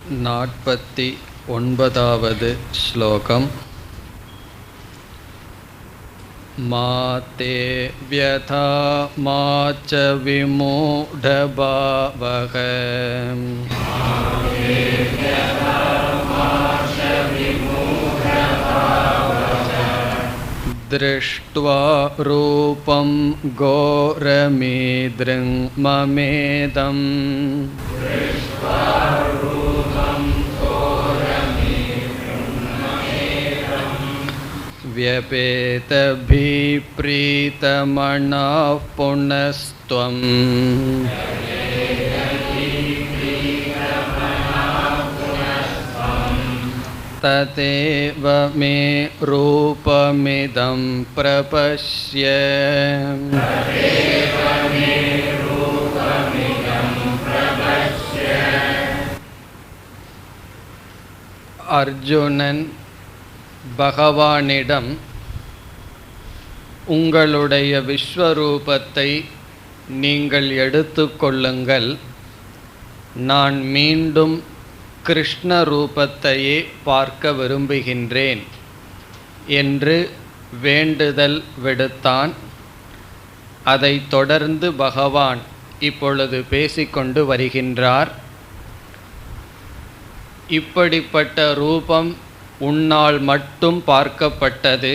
49வது ஸ்லோகம். மாதே வ்யதா மாச்ச விமூடபாவக திருஷ்ட்வா ரூபம் கோரமீத்ருங் மமேதம் व्यपेतभिप्रीतमनाः पुनस्त्वम् तदेव मे रूपमिदं प्रपश्य அர்ஜுனன் பகவானிடம், உங்களுடைய விஸ்வரூபத்தை நீங்கள் எடுத்துக்கொள்ளுங்கள், நான் மீண்டும் கிருஷ்ண ரூபத்தையே பார்க்க விரும்புகின்றேன் என்று வேண்டுதல் விடுத்தான். அதைத் தொடர்ந்து பகவான் இப்பொழுது பேசிக்கொண்டு வருகின்றார். இப்படிப்பட்ட ரூபம் உன்னால் மட்டும் பார்க்கப்பட்டது.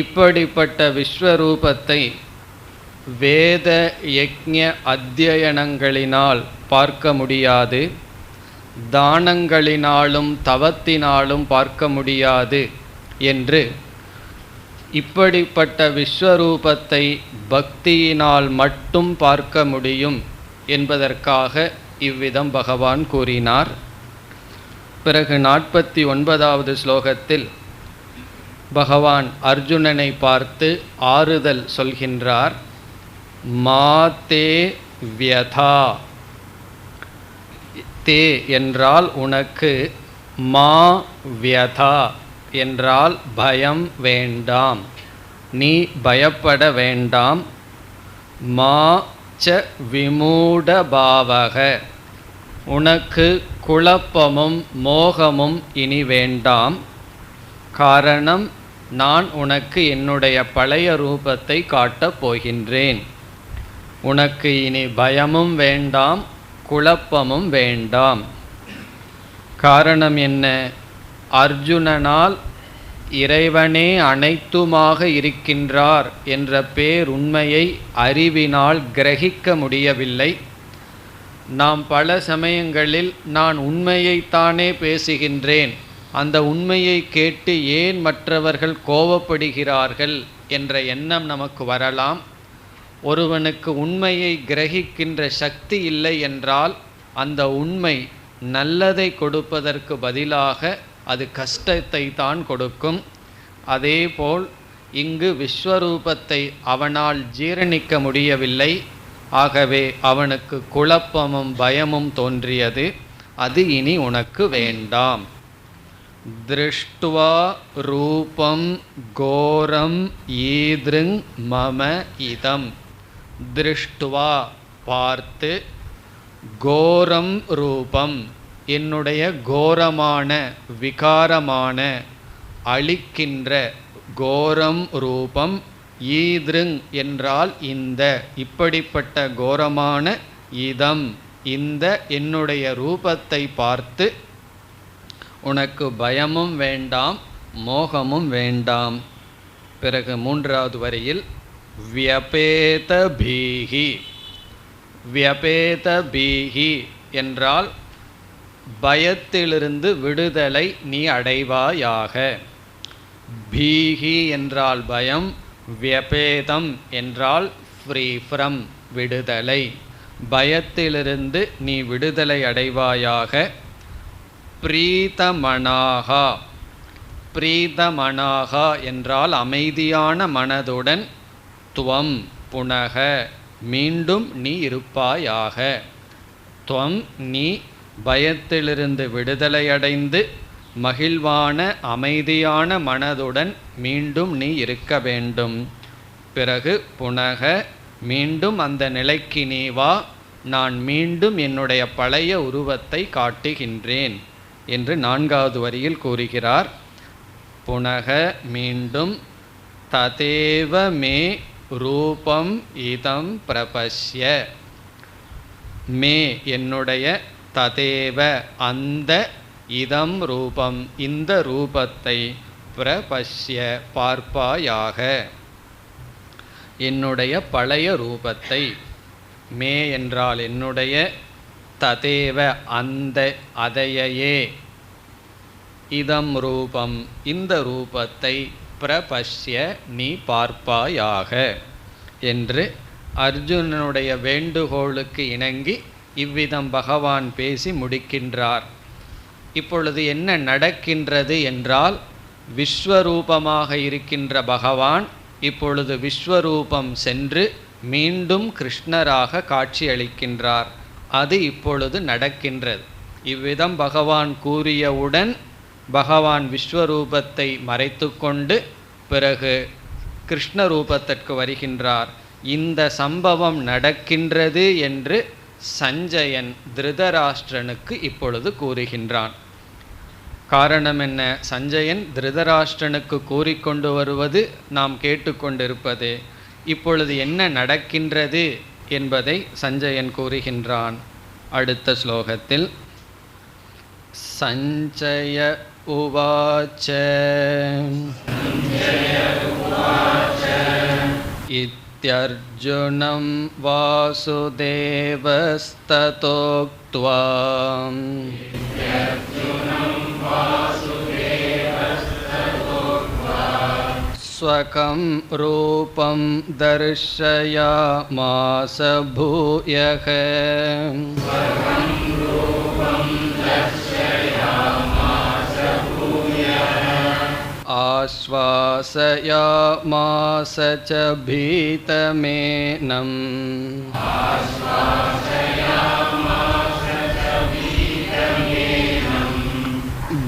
இப்படிப்பட்ட விஸ்வரூபத்தை வேத யக்ஞ அத்தியனங்களினால் பார்க்க முடியாது, தானங்களினாலும் தவத்தினாலும் பார்க்க முடியாது என்று, இப்படிப்பட்ட விஸ்வரூபத்தை பக்தியினால் மட்டும் பார்க்க முடியும் என்பதற்காக இவ்விதம் பகவான் கூறினார். பிறகு 49வது ஸ்லோகத்தில் பகவான் அர்ஜுனனை பார்த்து ஆறுதல் சொல்கின்றார். மாதே வ்யதா, தே என்றால் உனக்கு, மா வ்யதா என்றால் பயம் வேண்டாம், நீ பயப்பட வேண்டாம். மா ச விமூடபாவக, உனக்கு குழப்பமும் மோகமும் இனி வேண்டாம். காரணம், நான் உனக்கு என்னுடைய பழைய ரூபத்தை காட்டப் போகின்றேன். உனக்கு இனி பயமும் வேண்டாம், குழப்பமும் வேண்டாம். காரணம் என்ன? அர்ஜுனனால் இறைவனே அனைத்துமாக இருக்கின்றார் என்ற பேருண்மையை அறிவினால் கிரகிக்க முடியவில்லை. நாம் பல சமயங்களில் நான் உண்மையைத்தானே பேசுகின்றேன், அந்த உண்மையை கேட்டு ஏன் மற்றவர்கள் கோபப்படுகிறார்கள் என்ற எண்ணம் நமக்கு வரலாம். ஒருவனுக்கு உண்மையை கிரகிக்கின்ற சக்தி இல்லை என்றால் அந்த உண்மை நல்லதை கொடுப்பதற்கு பதிலாக அது கஷ்டத்தை தான் கொடுக்கும். அதேபோல் இங்கு விஸ்வரூபத்தை அவனால் ஜீரணிக்க முடியவில்லை. ஆகவே அவனுக்கு குழப்பமும் பயமும் தோன்றியது. அது இனி உனக்கு வேண்டாம். திருஷ்ட்வா ரூபம் கோரம் ஈத்ருங் மம இதம். திருஷ்ட்வா பார்த்து, கோரம் ரூபம் என்னுடைய கோரமான விகாரமான அழிக்கின்ற கோரம் ரூபம், ஈத்ருங் என்றால் இந்த, இப்படிப்பட்ட கோரமான இதம் இந்த என்னுடைய ரூபத்தை பார்த்து உனக்கு பயமும் வேண்டாம், மோகமும் வேண்டாம். பிறகு 3வது வரியில் வியபேத பீஹி. வியபேத பீஹி என்றால் பயத்திலிருந்து விடுதலை நீ அடைவாயாக. பீஹி என்றால் பயம், வியபேதம் என்றால் ஃப்ரீ ஃப்ரம் விடுதலை. பயத்திலிருந்து நீ விடுதலை அடைவாயாக. பிரீதமனாகா. பிரீதமனாகா என்றால் அமைதியான மனதுடன், துவம் புனக மீண்டும் நீ இருப்பாயாக. துவம் நீ பயத்திலிருந்து விடுதலையடைந்து மகிழ்வான அமைதியான மனதுடன் மீண்டும் நீ இருக்க வேண்டும். பிறகு புனக மீண்டும் அந்த நிலைக்கு நீ வா. நான் மீண்டும் என்னுடைய பழைய உருவத்தை காட்டுகின்றேன் என்று 4வது வரியில் கூறுகிறார். புனக மீண்டும் ததேவ மே ரூபம் இதம் பிரபஷ்ய. மே என்னுடைய, ததேவ அந்த, இதம் ரூபம் இந்த ரூபத்தை, பிரபஷ்ய பார்ப்பாயாக என்னுடைய பழைய ரூபத்தை. மே என்றால் என்னுடைய, ததேவ அந்த அதையே, இதம் ரூபம் இந்த ரூபத்தை, பிரபஷ்ய நீ பார்ப்பாயாக என்று அர்ஜுனனுடைய வேண்டுகோளுக்கு இணங்கி இவ்விதம் பகவான் பேசி முடிக்கின்றார். இப்பொழுது என்ன நடக்கின்றது என்றால், விஸ்வரூபமாக இருக்கின்ற பகவான் இப்பொழுது விஸ்வரூபம் சென்று மீண்டும் கிருஷ்ணராக காட்சியளிக்கின்றார். அது இப்பொழுது நடக்கின்றது. இவ்விதம் பகவான் கூறியவுடன் பகவான் விஸ்வரூபத்தை மறைத்து கொண்டு பிறகு கிருஷ்ண ரூபத்திற்கு வருகின்றார். இந்த சம்பவம் நடக்கின்றது என்று சஞ்சயன் திருதராஷ்டிரனுக்கு இப்பொழுது கூறுகின்றான். காரணம் என்ன? சஞ்சயன் திருதராஷ்டிரனுக்கு கூறிக்கொண்டு வருவது நாம் கேட்டுக்கொண்டிருப்பது. இப்பொழுது என்ன நடக்கின்றது என்பதை சஞ்சயன் கூறுகின்றான். அடுத்த ஸ்லோகத்தில் சஞ்சய உவாச்ச இத்யர்ஜுனம் வாசுதேவஸ்ததோக்த்வா ஸ்வகம் ரூபம் தர்ஷயாமாஸ பூயக. ஆஸ்வாசயாமாஸ ச பீதமேனம்.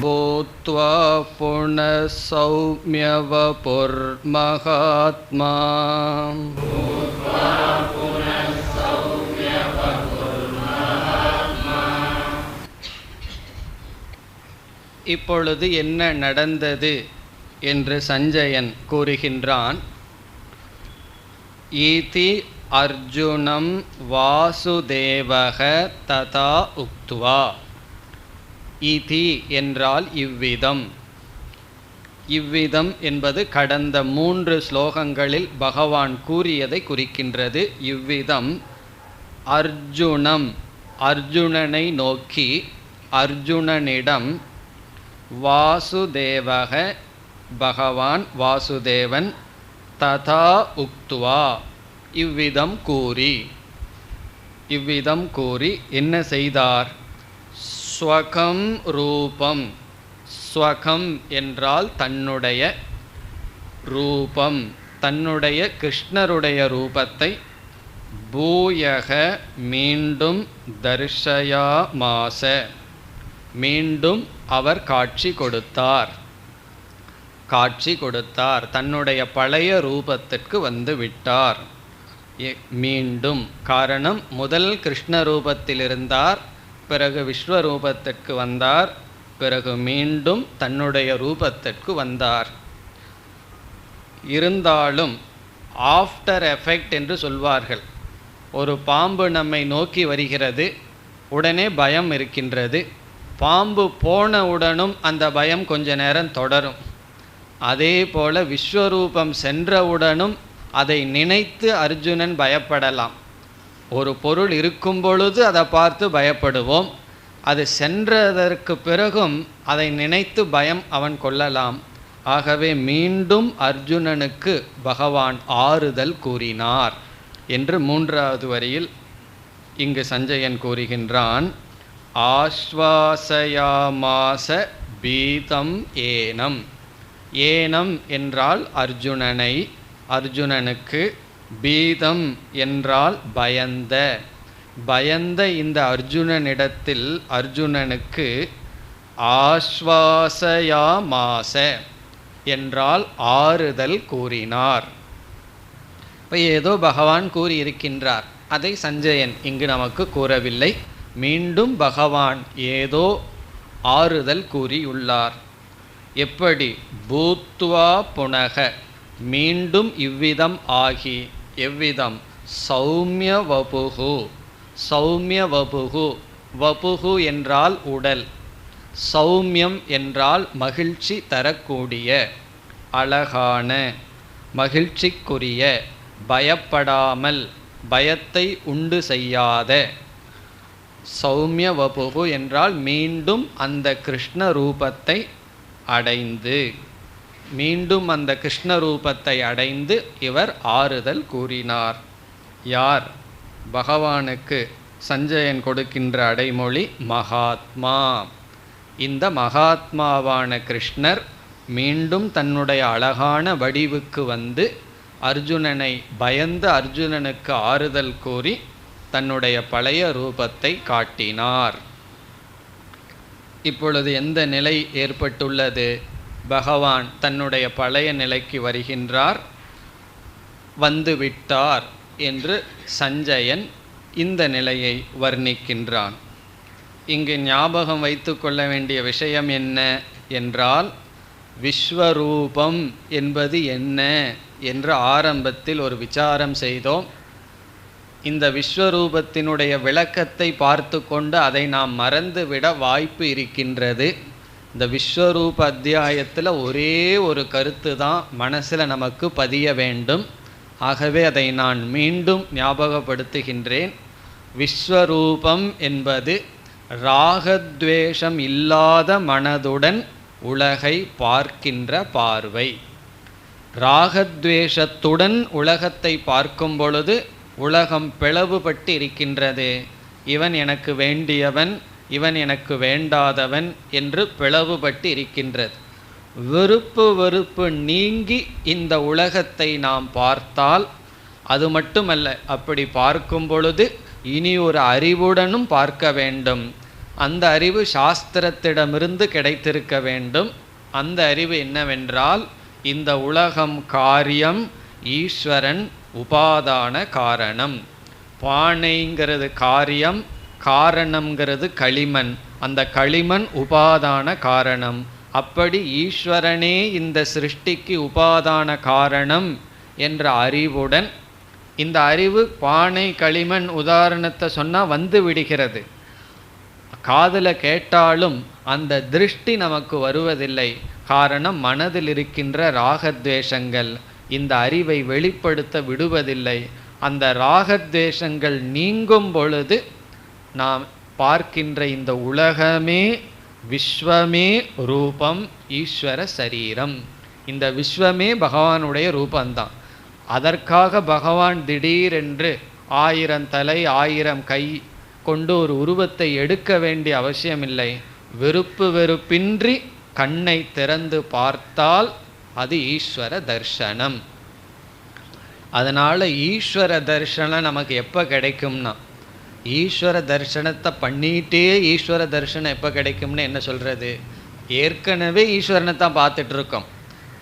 பூத்வா புனः சௌம்ய வபுர்மகாத்மா. இப்பொழுது என்ன நடந்தது என்று சஞ்சயன் கூறுகின்றான். ஈதி அர்ஜுனம் வாசுதேவக ததா உக்த்வா. ஈதி என்றால் இவ்விதம். இவ்விதம் என்பது கடந்த 3 ஸ்லோகங்களில் பகவான் கூறியதை குறிக்கின்றது. இவ்விதம் அர்ஜுனம் அர்ஜுனனை நோக்கி, அர்ஜுனனிடம், வாசுதேவக பகவான் வாசுதேவன், ததா உக்த்வா இவ்விதம் கூறி என்ன செய்தார்? ஸ்வகம் ரூபம். ஸ்வகம் என்றால் தன்னுடைய, ரூபம் தன்னுடைய கிருஷ்ணருடைய ரூபத்தை, பூயக மீண்டும், தர்ஷயாமாஸ மீண்டும் அவர் காட்சி கொடுத்தார். தன்னுடைய பழைய ரூபத்திற்கு வந்து விட்டார் மீண்டும். காரணம், முதல் கிருஷ்ண ரூபத்தில் இருந்தார், பிறகு விஸ்வரூபத்திற்கு வந்தார், பிறகு மீண்டும் தன்னுடைய ரூபத்திற்கு வந்தார். இருந்தாலும் ஆஃப்டர் எஃபெக்ட் என்று சொல்வார்கள். ஒரு பாம்பு நம்மை நோக்கி வருகிறது, உடனே பயம் இருக்கின்றது. பாம்பு போனவுடனும் அந்த பயம் கொஞ்ச நேரம் தொடரும். அதே போல விஸ்வரூபம் சென்றவுடனும் அதை நினைத்து அர்ஜுனன் பயப்படலாம். ஒரு பொருள் இருக்கும் பொழுது அதை பார்த்து பயப்படுவோம், அது சென்றதற்கு பிறகும் அதை நினைத்து பயம் அவன் கொள்ளலாம். ஆகவே மீண்டும் அர்ஜுனனுக்கு பகவான் ஆறுதல் கூறினார் என்று 3வது வரியில் இங்கு சஞ்சயன் கூறுகின்றான். ஆஸ்வாசயாமாஸ பீதம் ஏனம். ஏனம் என்றால் அர்ஜுனனை, அர்ஜுனனுக்கு. பீதம் என்றால் பயந்த இந்த அர்ஜுனனிடத்தில் அர்ஜுனனுக்கு ஆஸ்வாசயாமாஸ என்றால் ஆறுதல் கூறினார். இப்போ ஏதோ பகவான் கூறியிருக்கின்றார். அதை சஞ்சயன் இங்கு நமக்கு கூறவில்லை. மீண்டும் பகவான் ஏதோ ஆறுதல் கூறியுள்ளார். எப்படி? பூத்வா புனக, மீண்டும் இவ்விதம் ஆகி. எவ்விதம்? சௌமிய வபுகு. சௌமிய வபுகு, வபுகு என்றால் உடல், சௌமியம் என்றால் மகிழ்ச்சி தரக்கூடிய, அழகான, மகிழ்ச்சிக்குரிய, பயப்படாமல், பயத்தை உண்டு செய்யாத. சௌமிய வபுகு என்றால் மீண்டும் அந்த கிருஷ்ண ரூபத்தை அடைந்து, மீண்டும் அந்த கிருஷ்ண ரூபத்தை அடைந்து இவர் ஆறுதல் கூறினார். யார்? பகவானுக்கு சஞ்சயன் கொடுக்கின்ற அடைமொழி மகாத்மா. இந்த மகாத்மாவான கிருஷ்ணர் மீண்டும் தன்னுடைய அழகான வடிவுக்கு வந்து அர்ஜுனனை, பயந்த அர்ஜுனனுக்கு ஆறுதல் கூறி தன்னுடைய பழைய ரூபத்தை காட்டினார். இப்பொழுது எந்த நிலை ஏற்பட்டுள்ளது? பகவான் தன்னுடைய பழைய நிலைக்கு வருகின்றார், வந்துவிட்டார் என்று சஞ்சயன் இந்த நிலையை வர்ணிக்கின்றான். இங்கு ஞாபகம் வைத்து கொள்ள வேண்டிய விஷயம் என்ன என்றால், விஸ்வரூபம் என்பது என்ன என்று ஆரம்பத்தில் ஒரு விசாரம் செய்தோம். இந்த விஸ்வரூபத்தினுடைய விளக்கத்தை பார்த்து கொண்டு அதை நாம் மறந்துவிட வாய்ப்பு இருக்கின்றது. இந்த விஸ்வரூப அத்தியாயத்தில் ஒரே ஒரு கருத்து தான் மனசில் நமக்கு பதிய வேண்டும். ஆகவே அதை நான் மீண்டும் ஞாபகப்படுத்துகின்றேன். விஸ்வரூபம் என்பது ராகத்வேஷம் இல்லாத மனதுடன் உலகை பார்க்கின்ற பார்வை. ராகத்வேஷத்துடன் உலகத்தை பார்க்கும் பொழுது உலகம் பிளவுபட்டு இருக்கின்றது. இவன் எனக்கு வேண்டியவன், இவன் எனக்கு வேண்டாதவன் என்று பிளவுபட்டு இருக்கின்றது. வெறுப்பு நீங்கி இந்த உலகத்தை நாம் பார்த்தால், அது மட்டுமல்ல, அப்படி பார்க்கும் பொழுது இனி ஒரு அறிவுடனும் பார்க்க வேண்டும். அந்த அறிவு சாஸ்திரத்திடமிருந்து கிடைத்திருக்க வேண்டும். அந்த அறிவு என்னவென்றால், இந்த உலகம் காரியம், ஈஸ்வரன் உபாதான காரணம். பானைங்கிறது காரியம், காரணம்ங்கிறது களிமண், அந்த களிமண் உபாதான காரணம். அப்படி ஈஸ்வரனே இந்த சிருஷ்டிக்கு உபாதான காரணம் என்ற அறிவுடன், இந்த அறிவு பானை களிமண் உதாரணத்தை சொன்னால் வந்து விடுகிறது. காதில் கேட்டாலும் அந்த திருஷ்டி நமக்கு வருவதில்லை. காரணம், மனதில் இருக்கின்ற ராகத்வேஷங்கள் இந்த அறிவை வெளிப்படுத்த விடுவதில்லை. அந்த ராகத்வேஷங்கள் நீங்கும் பொழுது நாம் பார்க்கின்ற இந்த உலகமே, விஸ்வமே ரூபம், ஈஸ்வர சரீரம். இந்த விஸ்வமே பகவானுடைய ரூபந்தான். அதற்காக பகவான் திடீரென்று 1000 தலை 1000 கை கொண்டு ஒரு உருவத்தை எடுக்க வேண்டிய அவசியமில்லை. வெறுப்பின்றி கண்ணை திறந்து பார்த்தால் அது ஈஸ்வர தர்சனம். அதனால் ஈஸ்வர தர்சனம் நமக்கு எப்போ கிடைக்கும்னா, ஈஸ்வர தரிசனத்தை பண்ணிகிட்டே ஈஸ்வர தரிசனம் எப்போ கிடைக்கும்னு என்ன சொல்கிறது? ஏற்கனவே ஈஸ்வரனை தான் பார்த்துட்ருக்கோம்.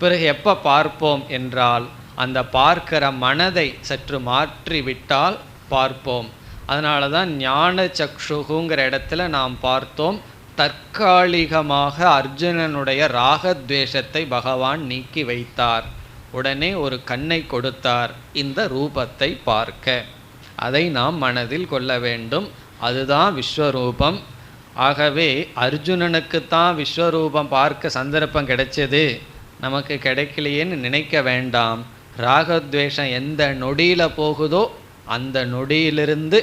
பிறகு எப்போ பார்ப்போம் என்றால், அந்த பார்க்கிற மனதை சற்று மாற்றி விட்டால் பார்ப்போம். அதனால தான் ஞான சக்ஷுகுங்கிற இடத்துல நாம் பார்த்தோம், தற்காலிகமாக அர்ஜுனனுடைய ராகத்வேஷத்தை பகவான் நீக்கி வைத்தார். உடனே ஒரு கண்ணை கொடுத்தார் இந்த ரூபத்தை பார்க்க. அதை நாம் மனதில் கொள்ள வேண்டும். அதுதான் விஸ்வரூபம். ஆகவே அர்ஜுனனுக்குத்தான் விஸ்வரூபம் பார்க்க சந்தர்ப்பம் கிடைச்சது, நமக்கு கிடைக்கலையேன்னு நினைக்க வேண்டாம். ராகத்வேஷம் எந்த நொடியில் போகுதோ அந்த நொடியிலிருந்து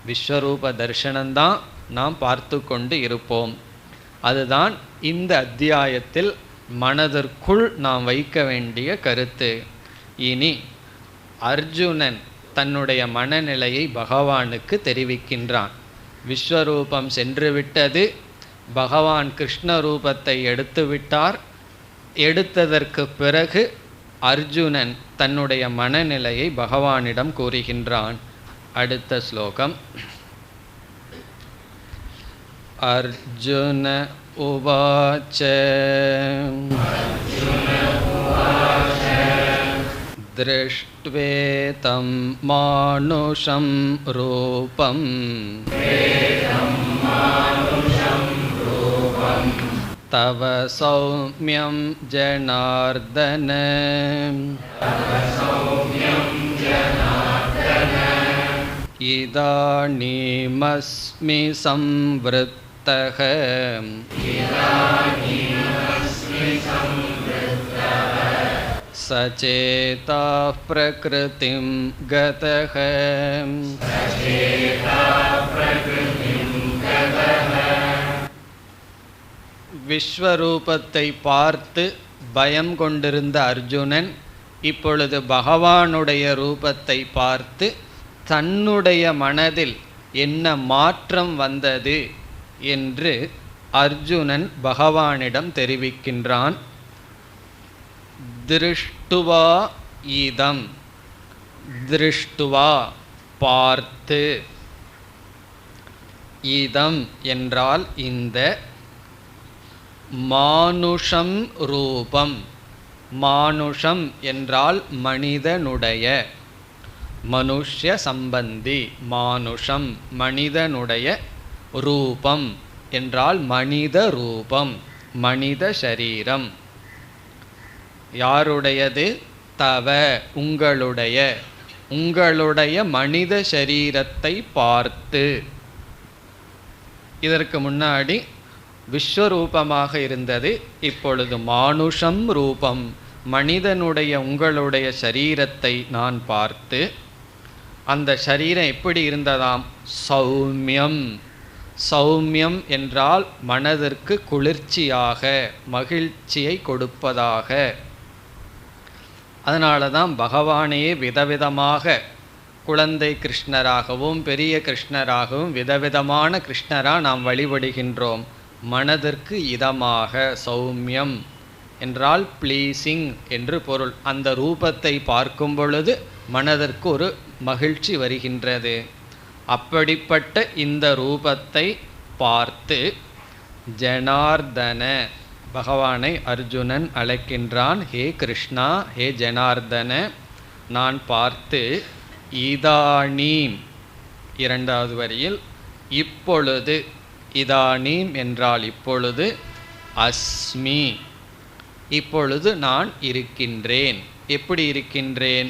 விஸ்வரூப தரிசனம்தான் நாம் பார்த்து கொண்டு இருப்போம். அதுதான் இந்த அத்தியாயத்தில் மனதிற்குள் நாம் வைக்க வேண்டிய கருத்து. இனி அர்ஜுனன் தன்னுடைய மனநிலையை பகவானுக்கு தெரிவிக்கின்றான். விஸ்வரூபம் சென்று விட்டது, பகவான் கிருஷ்ண ரூபத்தை எடுத்து விட்டார். எடுத்ததற்கு பிறகு அர்ஜுனன் தன்னுடைய மனநிலையை பகவானிடம் கூறுகின்றான். அடுத்த ஸ்லோகம். அர்ஜுன உவாச்ச दृष्ट्वेतं मानुषं रूपं तव सौम्यं जनार्दन इदानीमस्मि संवृत्तः सचेताः प्रकृतिं गतः। விஸ்வரூபத்தை பார்த்து பயம் கொண்டிருந்த அர்ஜுனன் இப்பொழுது பகவானுடைய ரூபத்தை பார்த்து தன்னுடைய மனதில் என்ன மாற்றம் வந்தது என்று அர்ஜுனன் பகவானிடம் தெரிவிக்கின்றான். திருஷ்டுவா இதம், திருஷ்டுவா பார்த்து, இதம் என்றால் இந்த, மானுஷம் ரூபம், மானுஷம் என்றால் மனிதனுடைய, மனுஷ்ய சம்பந்தி, மானுஷம் மனிதனுடைய, ரூபம் என்றால் மனித ரூபம், மனித சரீரம். யாருடையது? தவ, உங்களுடைய, உங்களுடைய மனித சரீரத்தை பார்த்து. இதற்கு முன்னாடி விஸ்வரூபமாக இருந்தது, இப்பொழுது மானுஷம் ரூபம், மனிதனுடைய உங்களுடைய சரீரத்தை நான் பார்த்து. அந்த சரீரம் எப்படி இருந்ததாம்? சௌமியம். சௌமியம் என்றால் மனதிற்கு குளிர்ச்சியாக, மகிழ்ச்சியை கொடுப்பதாக. அதனால தான் பகவானையே விதவிதமாக குழந்தை கிருஷ்ணராகவும் பெரிய கிருஷ்ணராகவும் விதவிதமான கிருஷ்ணராக நாம் வழிபடுகின்றோம். மனதிற்கு இதமாக, சௌமியம் என்றால் ப்ளீசிங் என்று பொருள். அந்த ரூபத்தை பார்க்கும் பொழுது மனதிற்கு ஒரு மகிழ்ச்சி வருகின்றது. அப்படிப்பட்ட இந்த ரூபத்தை பார்த்து ஜனார்தன, பகவானை அர்ஜுனன் அழைக்கின்றான். ஹே கிருஷ்ணா, ஹே ஜனார்தன, நான் பார்த்து, இதானீம், இரண்டாவது வரியில் இப்பொழுது, இதானீம் என்றால் இப்பொழுது, அஸ்மி, இப்பொழுது நான் இருக்கின்றேன். எப்படி இருக்கின்றேன்?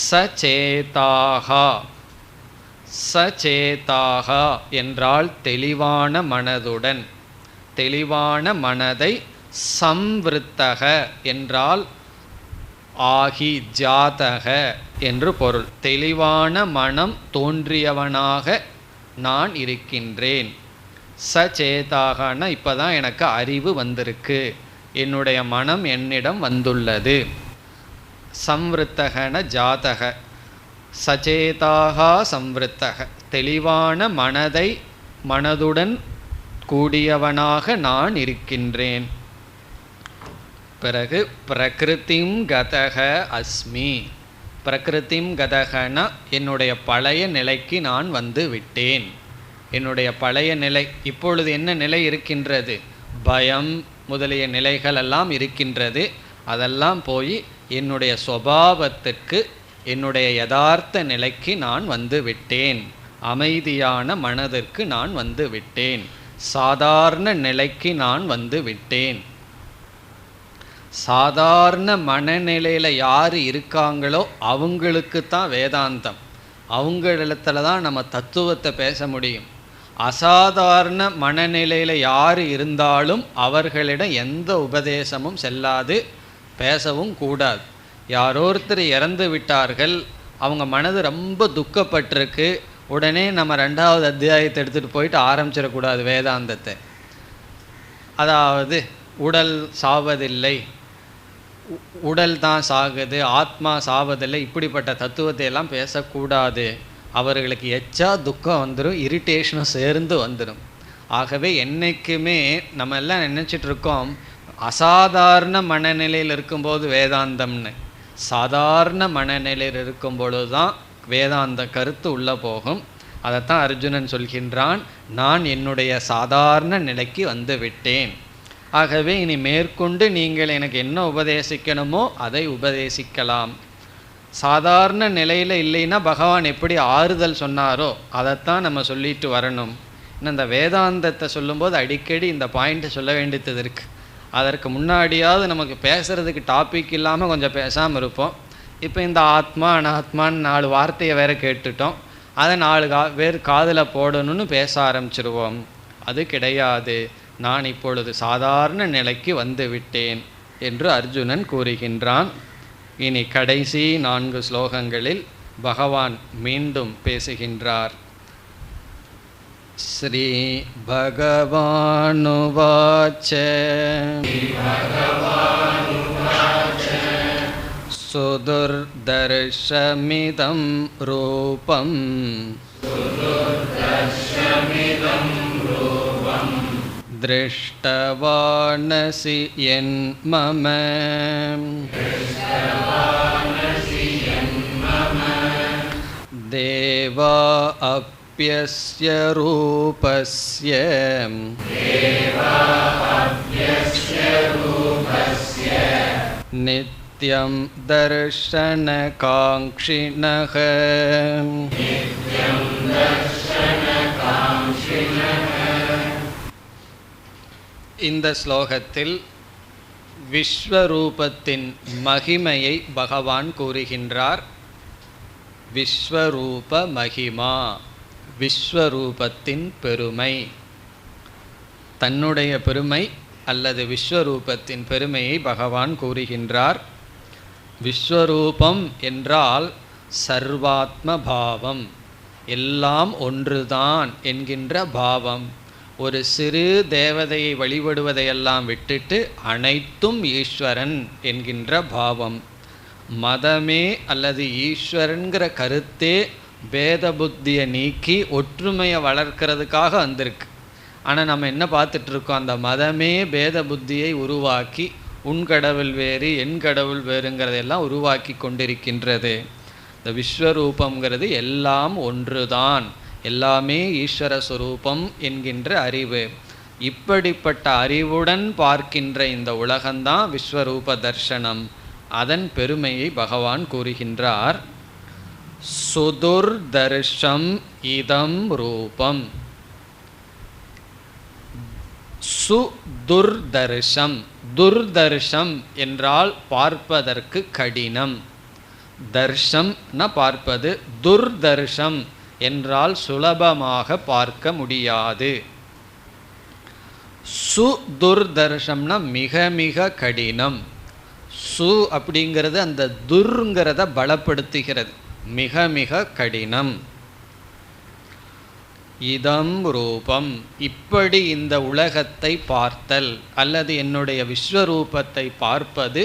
சச்சேதாகா, சச்சேதாகா என்றால் தெளிவான மனதுடன், தெளிவான மனதை, சம்விருத்தக என்றால் ஆகி, ஜாதக என்று பொருள். தெளிவான மனம் தோன்றியவனாக நான் இருக்கின்றேன். சச்சேதாகனா இப்போதான் எனக்கு அறிவு வந்திருக்கு, என்னுடைய மனம் என்னிடம் வந்துள்ளது. சம்விருத்தகன ஜாதக, சச்சேதாகா சம்விருத்தக, தெளிவான மனதை, மனதுடன் கூடியவனாக நான் இருக்கின்றேன். பிறகு பிரகிருதிம் கதக அஸ்மி. பிரகிருதிம் கதகனா என்னுடைய பழைய நிலைக்கு நான் வந்து விட்டேன். என்னுடைய பழைய நிலை, இப்பொழுது என்ன நிலை இருக்கின்றது? பயம் முதலிய நிலைகள் எல்லாம் இருக்கின்றது. அதெல்லாம் போய் என்னுடைய சுபாவத்திற்கு, என்னுடைய யதார்த்த நிலைக்கு நான் வந்து விட்டேன். அமைதியான மனதிற்கு நான் வந்து விட்டேன். சாதாரண நிலைக்கு நான் வந்து விட்டேன். சாதாரண மனநிலையில் யார் இருக்காங்களோ அவங்களுக்கு தான் வேதாந்தம், அவங்களிடத்துல தான் நம்ம தத்துவத்தை பேச முடியும். அசாதாரண மனநிலையில் யார் இருந்தாலும் அவர்களிடம் எந்த உபதேசமும் செல்லாது, பேசவும் கூடாது. யாரோருத்தர் இறந்து விட்டார்கள், அவங்க மனது ரொம்ப துக்கப்பட்டிருக்கு, உடனே நம்ம 2வது அத்தியாயத்தை எடுத்துகிட்டு போயிட்டு ஆரம்பிச்சிடக்கூடாது வேதாந்தத்தை. அதாவது உடல் சாவதில்லை, உடல் தான் சாகுது, ஆத்மா சாவதில்லை, இப்படிப்பட்ட தத்துவத்தை எல்லாம் பேசக்கூடாது. அவர்களுக்கு எச்சா துக்கம் வந்துடும், இரிட்டேஷனும் சேர்ந்து வந்துடும். ஆகவே என்றைக்குமே நம்ம எல்லாம் நினச்சிட்ருக்கோம் அசாதாரண மனநிலையில் இருக்கும்போது வேதாந்தம்னு. சாதாரண மனநிலையில் இருக்கும் பொழுது தான் வேதாந்த கருத்து உள்ளே போகும். அதைத்தான் அர்ஜுனன் சொல்கின்றான், நான் என்னுடைய சாதாரண நிலைக்கு வந்து விட்டேன். ஆகவே இனி மேற்கொண்டு நீங்கள் எனக்கு என்ன உபதேசிக்கணுமோ அதை உபதேசிக்கலாம். சாதாரண நிலையில் இல்லைன்னா பகவான் எப்படி ஆறுதல் சொன்னாரோ அதைத்தான் நம்ம சொல்லிட்டு வரணும். இன்னும் இந்த வேதாந்தத்தை சொல்லும்போது அடிக்கடி இந்த பாயிண்ட்டை சொல்ல வேண்டியது இருக்குது. அதற்கு முன்னாடியாவது நமக்கு பேசுகிறதுக்கு டாபிக் இல்லாமல் கொஞ்சம் பேசாமல் இருப்போம். இப்போ இந்த ஆத்மா அனாத்மான்னு 4 வார்த்தையை வேறு கேட்டுட்டோம். அதை 4 பேர் காதில் போடணும்னு பேச ஆரம்பிச்சிருவோம். அது கிடையாது. நான் இப்பொழுது சாதாரண நிலைக்கு வந்து விட்டேன் என்று அர்ஜுனன் கூறுகின்றான். இனி கடைசி 4 ஸ்லோகங்களில் பகவான் மீண்டும் பேசுகின்றார். ஸ்ரீ பகவானுவாச்ச சுதுர்தர்ஷமிதம் ரூபம் திருஷ்டவானசி யன்மம தேவா அப்யஸ்ய ரூபஸ்ய நித்யம் தர்ஷன காங்க்ஷிணஹ. இந்த ஸ்லோகத்தில் விஸ்வரூபத்தின் மகிமையை பகவான் கூறுகின்றார். விஸ்வரூப மகிமா, விஸ்வரூபத்தின் பெருமை, தன்னுடைய பெருமை அல்லது விஸ்வரூபத்தின் பெருமையை பகவான் கூறுகின்றார். விஸ்வரூபம் என்றால் சர்வாத்ம பாவம், எல்லாம் ஒன்றுதான் என்கின்ற பாவம். ஒரு சிறு தேவதையை வழிபடுவதையெல்லாம் விட்டுட்டு அனைத்தும் ஈஸ்வரன் என்கின்ற பாவம். மதமே அல்லது ஈஸ்வரன்கிற கருத்தே பேத புத்தியை நீக்கி ஒற்றுமையை வளர்க்கிறதுக்காக வந்திருக்கு. ஆனால் நம்ம என்ன பார்த்துட்ருக்கோம், அந்த மதமே பேத புத்தியை உருவாக்கி உன் கடவுள் வேறு என் கடவுள் வேறுங்கிறதெல்லாம் உருவாக்கி கொண்டிருக்கின்றது. இந்த விஸ்வரூபங்கிறது எல்லாம் ஒன்றுதான், எல்லாமே ஈஸ்வர சுரூபம் என்கின்ற அறிவு. இப்படிப்பட்ட அறிவுடன் பார்க்கின்ற இந்த உலகம்தான் விஸ்வரூப தர்சனம். அதன் பெருமையை பகவான் கூறுகின்றார். சுதுர்தர்ஷம் இதம் ரூபம். சுதுர்தர்ஷம், துர்தர்ஷம் என்றால் பார்ப்பதற்கு கடினம். தர்ஷம் பார்ப்பது, துர்தர்ஷம் என்றால் சுலபமாக பார்க்க முடியாது. சுதுர்தர்ஷம்னா மிக மிக கடினம். சு அப்படிங்கிறது அந்த துர்ங்கிறத பலப்படுத்துகிறது, மிக மிக கடினம். இதம் ரூபம், இப்படி இந்த உலகத்தை பார்த்தல் அல்லது என்னுடைய விஸ்வரூபத்தை பார்ப்பது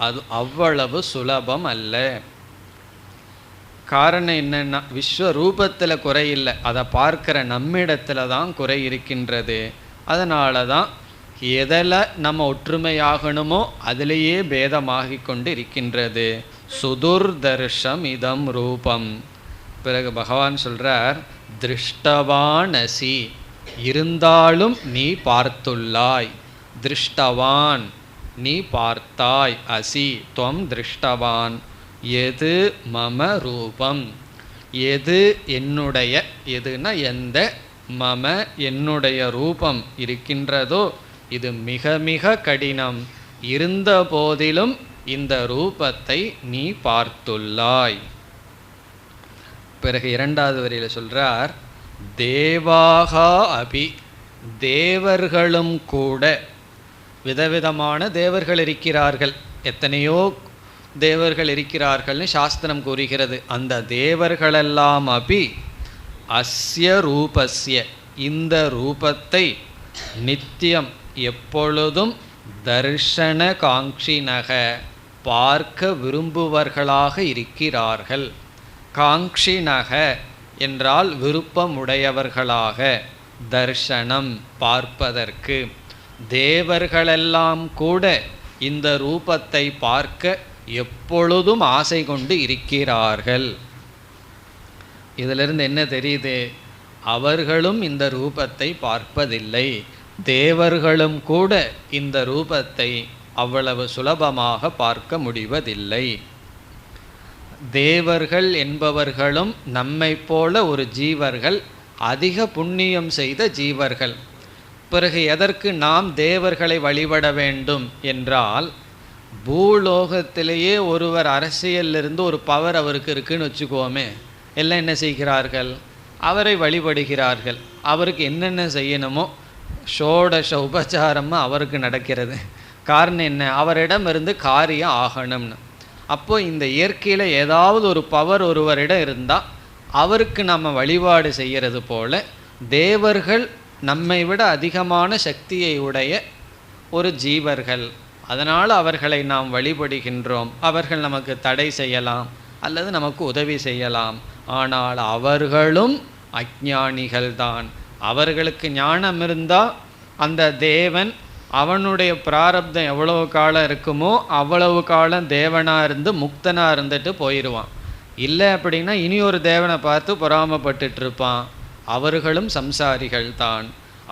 அது அவ்வளவு சுலபம் அல்ல. காரணம் என்னன்னா, விஸ்வரூபத்தில் குறையில்லை, அதை பார்க்கிற நம்மிடத்துல தான் குறை இருக்கின்றது. அதனால தான் எதில் நம்ம ஒற்றுமையாகணுமோ அதிலேயே பேதமாகி கொண்டு இருக்கின்றது. சுதுர்தர்ஷம் இதம் ரூபம். பிறகு பகவான் சொல்கிறார், திருஷ்டவானசி, இருந்தாலும் நீ பார்த்துள்ளாய். திருஷ்டவான், நீ பார்த்தாய். அசி துவம் திருஷ்டவான். எது மம ரூபம், எது என்னுடைய, எதுனா எந்த, மம என்னுடைய ரூபம் இருக்கின்றதோ இது மிக மிக கடினம். இருந்த போதிலும் இந்த ரூபத்தை நீ பார்த்துள்ளாய். பிறகு 2வது வரியில் சொல்றார், தேவாகா அபி, தேவர்களும் கூட. விதவிதமான தேவர்கள் இருக்கிறார்கள், எத்தனையோ தேவர்கள் இருக்கிறார்கள்னு சாஸ்திரம் கூறுகிறது. அந்த தேவர்களெல்லாம் அபி அஸ்ய ரூபஸ்ய, இந்த ரூபத்தை நித்தியம் எப்பொழுதும் தர்ஷன காங்க்ஷினக, பார்க்க விரும்புவர்களாக இருக்கிறார்கள். காங்க்ஷினக என்றால் விருப்பமுடையவர்களாக, தர்ஷனம் பார்ப்பதற்கு. தேவர்களெல்லாம் கூட இந்த ரூபத்தை பார்க்க எப்பொழுதும் ஆசை கொண்டு இருக்கிறார்கள். இதிலிருந்து என்ன தெரியுது, அவர்களும் இந்த ரூபத்தை பார்ப்பதில்லை, தேவர்களும் கூட இந்த ரூபத்தை அவ்வளவு சுலபமாக பார்க்க முடிவதில்லை. தேவர்கள் என்பவர்களும் நம்மை போல ஒரு ஜீவர்கள், அதிக புண்ணியம் செய்த ஜீவர்கள். பிறகு எதற்கு நாம் தேவர்களை வழிபட வேண்டும் என்றால், பூலோகத்திலேயே ஒருவர் அரசியலிருந்து ஒரு பவர் அவருக்கு இருக்குன்னு வச்சுக்கோமே, எல்லாம் என்ன செய்கிறார்கள்? அவரை வழிபடுகிறார்கள். அவருக்கு என்னென்ன செய்யணுமோ ஷோடச உபச்சாரமாக அவருக்கு நடக்கிறது. காரணம் என்ன? அவரிடமிருந்து காரியம் ஆகணும்னு. அப்போது இந்த இயற்கையில் ஏதாவது ஒரு பவர் ஒருவரிடம் இருந்தால் அவருக்கு நம்ம வழிபாடு செய்கிறது போல, தேவர்கள் நம்மை விட அதிகமான சக்தியை உடைய ஒரு ஜீவர்கள். அதனால் அவர்களை நாம் வழிபடுகின்றோம். அவர்கள் நமக்கு தடை செய்யலாம் அல்லது நமக்கு உதவி செய்யலாம். ஆனால் அவர்களும் அஞ்ஞானிகள்தான். அவர்களுக்கு ஞானம் இருந்தால் அந்த தேவன் அவனுடைய பிராரப்தம் எவ்வளவு காலம் இருக்குமோ அவ்வளவு காலம் தேவனாக இருந்து முக்தனாக இருந்துட்டு போயிடுவான். இல்லை அப்படின்னா இனி ஒரு தேவனை பார்த்து பொறாமப்பட்டுட்டு இருப்பான். அவர்களும் சம்சாரிகள் தான்.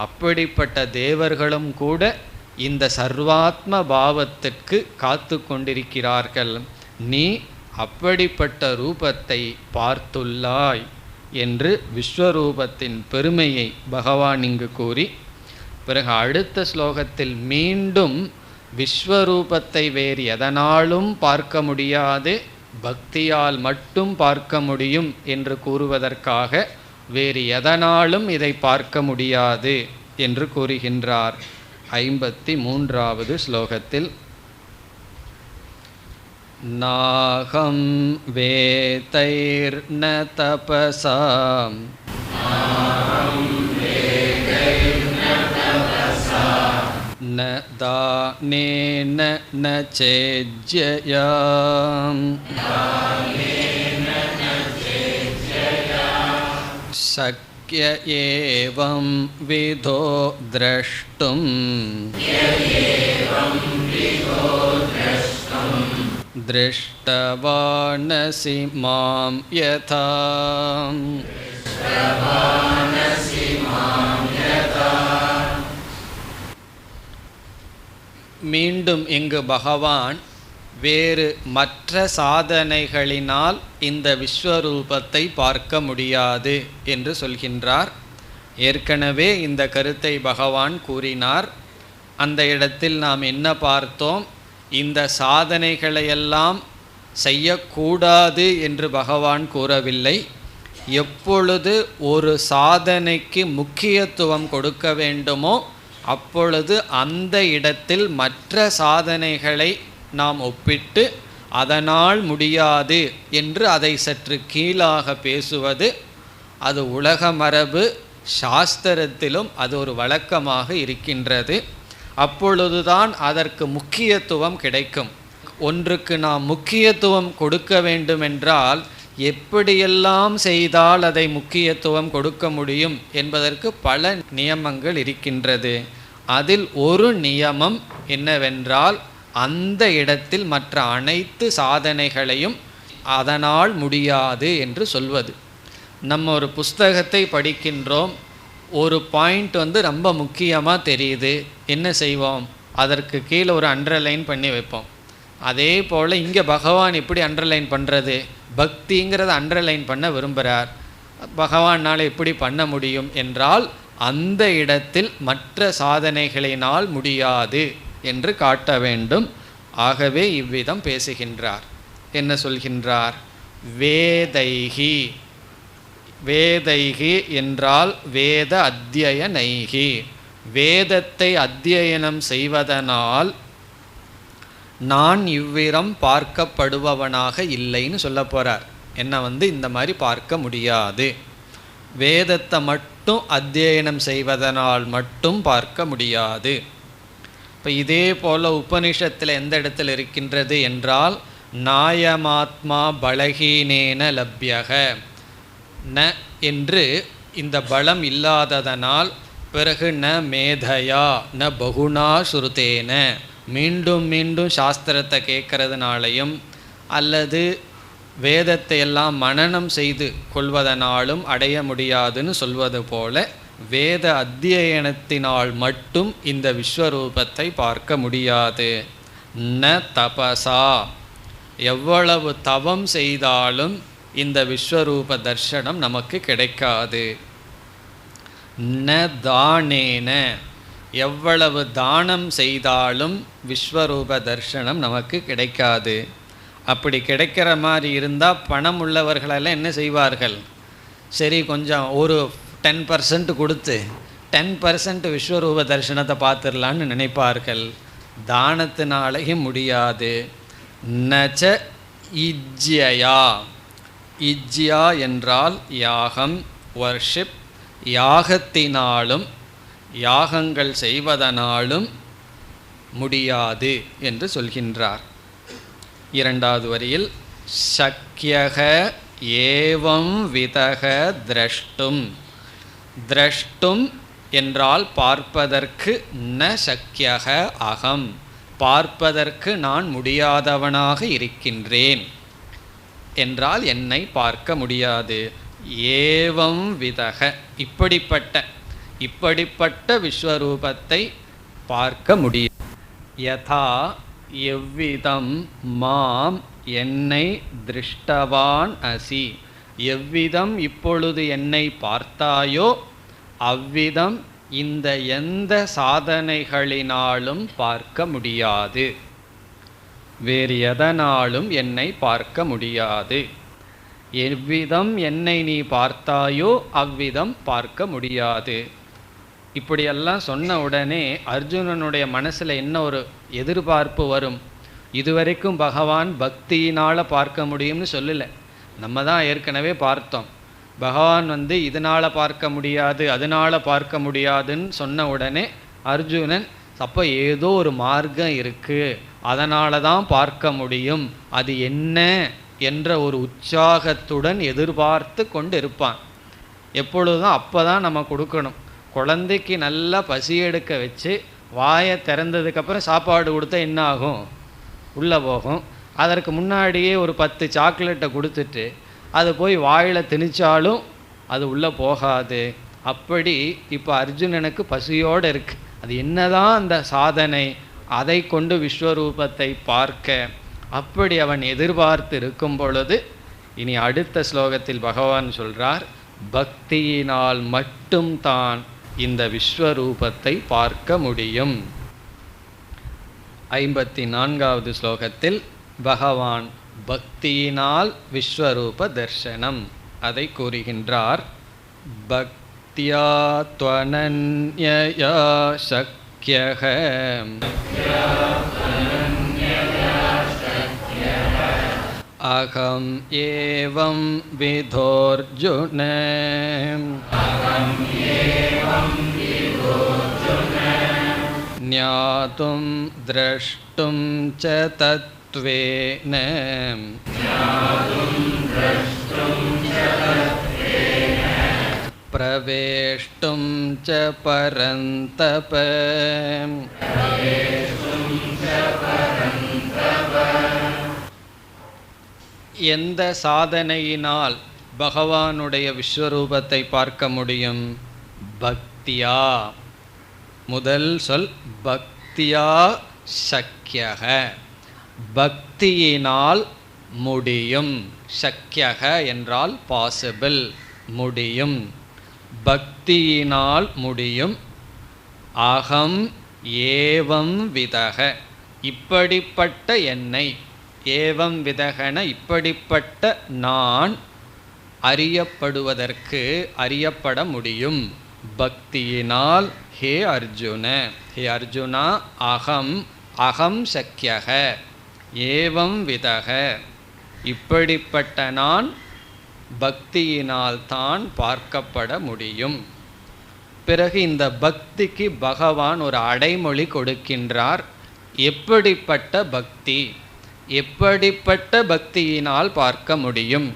அப்படிப்பட்ட தேவர்களும் கூட இந்த சர்வாத்ம பாவத்திற்கு காத்து கொண்டிருக்கிறார்கள். நீ அப்படிப்பட்ட ரூபத்தை பார்த்துள்ளாய் என்று விஸ்வரூபத்தின் பெருமையை பகவான் இங்கு கூறி, பிறகு அடுத்த ஸ்லோகத்தில் மீண்டும் விஸ்வரூபத்தை வேறு எதனாலும் பார்க்க முடியாது, பக்தியால் மட்டும் பார்க்க முடியும் என்று கூறுவதற்காக வேறு எதனாலும் இதை பார்க்க முடியாது என்று கூறுகின்றார். 53வது ஸ்லோகத்தில், நாகம் வேதைர்ந தபசாம் ந தானேன ந சேஜ்யயாம் சக்ய ஏவம் விதோ த்ரஷ்டும் திருஷ்டவானசி மாம் யதா. மீண்டும் இங்கு பகவான் வேறு மற்ற சாதனைகளினால் இந்த விஸ்வரூபத்தை பார்க்க முடியாது என்று சொல்கின்றார். ஏற்கனவே இந்த கருத்தை பகவான் கூறினார். அந்த இடத்தில் நாம் என்ன பார்த்தோம்? இந்த சாதனைகளையெல்லாம் செய்யக்கூடாது என்று பகவான் கூறவில்லை. எப்பொழுது ஒரு சாதனைக்கு முக்கியத்துவம் கொடுக்க வேண்டுமோ அப்பொழுது அந்த இடத்தில் மற்ற சாதனைகளை நாம் ஒப்பிட்டு அதனால் முடியாது என்று அதை சற்று கீழாக பேசுவது அது உலக மரபு. சாஸ்திரத்திலும் அது ஒரு வழக்கமாக இருக்கின்றது. அப்பொழுதுதான் அதற்கு முக்கியத்துவம் கிடைக்கும். ஒன்றுக்கு நாம் முக்கியத்துவம் கொடுக்க வேண்டுமென்றால் எப்படியெல்லாம் செய்தால் அதை முக்கியத்துவம் கொடுக்க முடியும் என்பதற்கு பல நியமங்கள் இருக்கின்றது. அதில் ஒரு நியமம் என்னவென்றால், அந்த இடத்தில் மற்ற அனைத்து சாதனைகளையும் அதனால் முடியாது என்று சொல்வது. நம்ம ஒரு புஸ்தகத்தை படிக்கின்றோம், ஒரு பாயிண்ட் ரொம்ப முக்கியமாக தெரியுது, என்ன செய்வோம்? அதற்கு கீழே ஒரு அண்டர்லைன் பண்ணி வைப்போம். அதே போல் இங்கே பகவான் எப்படி அண்டர்லைன் பண்ணுறது? பக்திங்கிறத அண்டர்லைன் பண்ண விரும்புகிறார். பகவானால் எப்படி பண்ண முடியும் என்றால், அந்த இடத்தில் மற்ற சாதனைகளினால் முடியாது என்று காட்ட வேண்டும். ஆகவே இவ்விதம் பேசுகின்றார். என்ன சொல்கின்றார்? வேதைகி. வேதைகி என்றால் வேத அத்தியனைகி. வேதத்தை அத்தியனம் செய்வதனால் நான் இவ்விதம் பார்க்கப்படுபவனாக இல்லைன்னு சொல்ல போகிறார். என்னை இந்த மாதிரி பார்க்க முடியாது. வேதத்தை மட்டும் அத்தியனம் செய்வதனால் மட்டும் பார்க்க முடியாது. இப்போ இதே போல் உபனிஷத்தில் எந்த இடத்தில் இருக்கின்றது என்றால், நாயமாத்மா பலகீனேன லப்யக ந என்று இந்த பலம் இல்லாததனால், பிறகு ந மேதையா ந பகுனா சுருத்தேன மீண்டும் மீண்டும் சாஸ்திரத்தை கேட்கறதுனாலையும் அல்லது வேதத்தை எல்லாம் மனனம் செய்து கொள்வதனாலும் அடைய முடியாதுன்னு சொல்வது போல, வேத அத்தியனத்தினால் மட்டும் இந்த விஸ்வரூபத்தை பார்க்க முடியாது. ந தபசா, எவ்வளவு தவம் செய்தாலும் இந்த விஸ்வரூப தர்சனம் நமக்கு கிடைக்காது. ந தானேன, எவ்வளவு தானம் செய்தாலும் விஸ்வரூப தர்சனம் நமக்கு கிடைக்காது. அப்படி கிடைக்கிற மாதிரி இருந்தால் பணம் உள்ளவர்களெல்லாம் என்ன செய்வார்கள்? சரி, கொஞ்சம் ஒரு 10% கொடுத்து 10% விஸ்வரூப தரிசனத்தை பார்த்துடலான்னு நினைப்பார்கள். தானத்தினாலேயும் முடியாது. நச்ச இஜ்யா, இஜ்யா என்றால் யாகம், வர்ஷிப், யாகத்தினாலும் யாகங்கள் செய்வதனாலும் முடியாது என்று சொல்கின்றார். இரண்டாவது வரியில் சக்யக ஏவம் விதக திரஷ்டும், திரஷ்டும் என்றால் பார்ப்பதற்கு, ந சக்யக அகம், பார்ப்பதற்கு நான் முடியாதவனாக இருக்கின்றேன் என்றால் என்னை பார்க்க முடியாது. ஏவம் விதக, இப்படிப்பட்ட விஸ்வரூபத்தை பார்க்க முடியும். யதா எவ்விதம் மாம் என்னை திருஷ்டவான் அசி, எவ்விதம் இப்பொழுது என்னை பார்த்தாயோ அவ்விதம் இந்த எந்த சாதனைகளினாலும் பார்க்க முடியாது. வேறு எதனாலும் என்னை பார்க்க முடியாது. எவ்விதம் என்னை நீ பார்த்தாயோ அவ்விதம் பார்க்க முடியாது. இப்படியெல்லாம் சொன்ன உடனே அர்ஜுனனுடைய மனசில் என்ன ஒரு எதிர்பார்ப்பு வரும்? இதுவரைக்கும் பகவான் பக்தியினால் பார்க்க முடியும்னு சொல்லலை. நம்ம தான் ஏற்கனவே பார்த்தோம். பகவான் இதனால் பார்க்க முடியாது, அதனால் பார்க்க முடியாதுன்னு சொன்ன உடனே அர்ஜுனன் அப்போ ஏதோ ஒரு மார்க்கம் இருக்குது, அதனால தான் பார்க்க முடியும், அது என்ன என்ற ஒரு உற்சாகத்துடன் எதிர்பார்த்து கொண்டு இருப்பான். எப்பொழுதும் அப்போ தான் நம்ம கொடுக்கணும். குழந்தைக்கு நல்லா பசி எடுக்க வச்சு வாயை திறந்ததுக்கப்புறம் சாப்பாடு கொடுத்தா என்ன ஆகும்? உள்ளே போகும். அதற்கு முன்னாடியே ஒரு 10 சாக்லேட்டை கொடுத்துட்டு அது போய் வாயில் திணிச்சாலும் அது உள்ளே போகாது. அப்படி இப்போ அர்ஜுனனுக்கு பசியோடு இருக்குது. அது என்னதான் அந்த சாதனை, அதை கொண்டு விஸ்வரூபத்தை பார்க்க அப்படி அவன் எதிர்பார்த்து இருக்கும் பொழுது இனி அடுத்த ஸ்லோகத்தில் பகவான் சொல்கிறார், பக்தியினால் மட்டும்தான் இந்த விஸ்வரூபத்தை பார்க்க முடியும். 54வது ஸ்லோகத்தில் பகவான் பக்தியினால் விஸ்வரூப தர்சனம் அதை கூறுகின்றார். பக்தியா த்வனன்யயா சக்யஹ அகம் ஏவம் விதோர்ஜுன ஞாதும் த்ரஷ்டும் ச தத்வேன பிரவேஷ்டும் ச பரந்தப. எந்த சாதனையினால் பகவானுடைய விஸ்வரூபத்தை பார்க்க முடியும்? பக்தியா. முதல் சொல் பக்தியா சக்யக, பக்தியினால் முடியும். சக்யக என்றால் பாசிபிள், முடியும். பக்தியினால் முடியும். அகம் ஏவம் விதக, இப்படிப்பட்ட என்னை, ஏவம் விதகன இப்படிப்பட்ட நான் அறியப்படுவதற்கு, அறியப்பட முடியும் பக்தியினால். ஹே அர்ஜுன, ஹே அர்ஜுனா, அகம் அகம் சக்யக ஏவம் விதக, இப்படிப்பட்ட நான் பக்தியினால் தான் பார்க்கப்பட முடியும். பிறகு இந்த பக்திக்கு பகவான் ஒரு அடைமொழி கொடுக்கின்றார். எப்படிப்பட்ட பக்தி, எப்படிப்பட்ட பக்தியினால் பார்க்க முடியும்?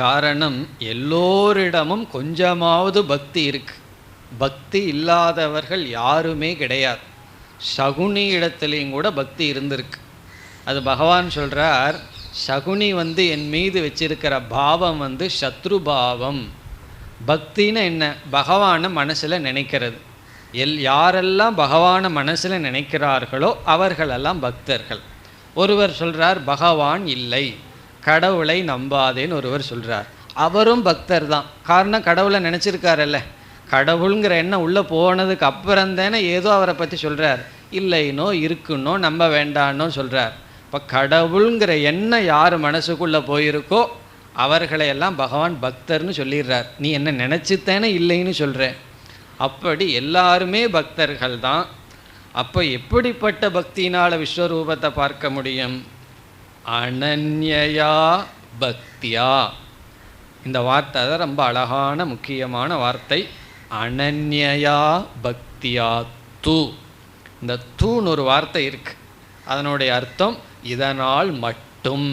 காரணம், எல்லோரிடமும் கொஞ்சமாவது பக்தி இருக்கு. பக்தி இல்லாதவர்கள் யாருமே கிடையாது. சகுனி இடத்துலையும் கூட பக்தி இருந்திருக்கு. அது பகவான் சொல்கிறார், சகுனி என் மீது வச்சிருக்கிற பாவம் சத்ரு பாவம். பக்தின்னு என்ன? பகவானை மனசில் நினைக்கிறது. யாரெல்லாம் பகவானை மனசில் நினைக்கிறார்களோ அவர்களெல்லாம் பக்தர்கள். ஒருவர் சொல்கிறார் பகவான் இல்லை, கடவுளை நம்பாதேன்னு ஒருவர் சொல்கிறார். அவரும் பக்தர் தான். காரணம், கடவுளை நினச்சிருக்காரல்ல. கடவுளுங்கிற எண்ணம் உள்ளே போனதுக்கு அப்புறம்தானே ஏதோ அவரை பற்றி சொல்கிறார். இல்லைனோ இருக்குன்னோ நம்ப வேண்டான்னோ சொல்கிறார். இப்போ கடவுளுங்கிற எண்ணம் யார் மனசுக்குள்ளே போயிருக்கோ அவர்களையெல்லாம் பகவான் பக்தர்னு சொல்லிடுறார். நீ என்ன நினச்சித்தானே இல்லைன்னு சொல்கிற. அப்படி எல்லாருமே பக்தர்கள் தான். அப்போ எப்படிப்பட்ட பக்தினால் விஸ்வரூபத்தை பார்க்க முடியும்? அனன்யயா பக்தியா. இந்த வார்த்தை தான் ரொம்ப அழகான முக்கியமான வார்த்தை. அனன்யயா பக்தியா தூ. இந்த தூன்னு ஒரு வார்த்தை இருக்கு. அதனுடைய அர்த்தம் இதனால் மட்டும்,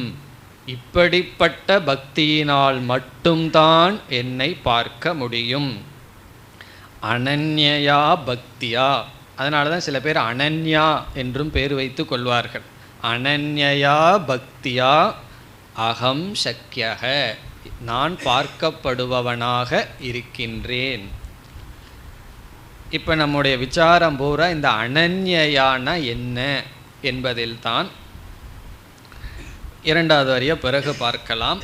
இப்படிப்பட்ட பக்தியினால் மட்டும்தான் என்னை பார்க்க முடியும். அனன்யயா பக்தியா. அதனால தான் சில பேர் அனன்யா என்றும் பேர் வைத்து கொள்வார்கள். அனன்யயா பக்தியா அகம் சக்கியக, நான் பார்க்கப்படுபவனாக இருக்கின்றேன். இப்போ நம்முடைய விசாரம் பூரா இந்த அனன்யயான என்ன என்பதில்தான். இரண்டாவது வரிய பிறகு பார்க்கலாம்.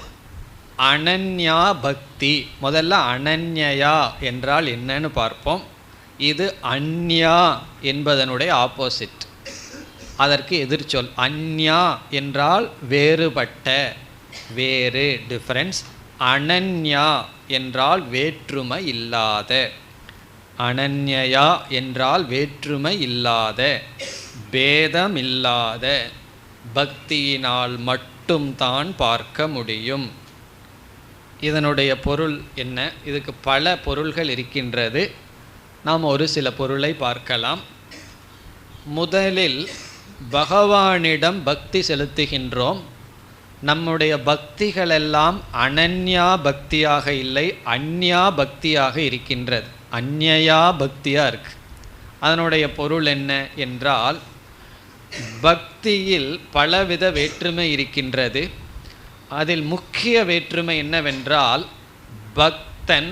அனன்யா பக்தி. முதல்ல அனன்யா என்றால் என்னன்னு பார்ப்போம். இது அந்யா என்பதனுடைய ஆப்போசிட், அதற்கு எதிர்ச்சொல். அந்யா என்றால் வேறுபட்ட, வேறு, டிஃபரன்ஸ். அனன்யா என்றால் வேற்றுமை இல்லாத. அனன்யா என்றால் வேற்றுமை இல்லாத, பேதம் இல்லாத பக்தியினால் மட்டும்தான் பார்க்க முடியும். இதனுடைய பொருள் என்ன? இதுக்கு பல பொருள்கள் இருக்கின்றது. நாம் ஒரு சில பொருளை பார்க்கலாம். முதலில் பகவானிடம் பக்தி செலுத்துகின்றோம். நம்முடைய பக்திகளெல்லாம் அனன்யா பக்தியாக இல்லை, அந்யா பக்தியாக இருக்கின்றது. அந்யா பக்தியாக இருக்கு. அதனுடைய பொருள் என்ன என்றால், பக்தியில் பலவித வேற்றுமை இருக்கின்றது. அதில் முக்கிய வேற்றுமை என்னவென்றால், பக்தன்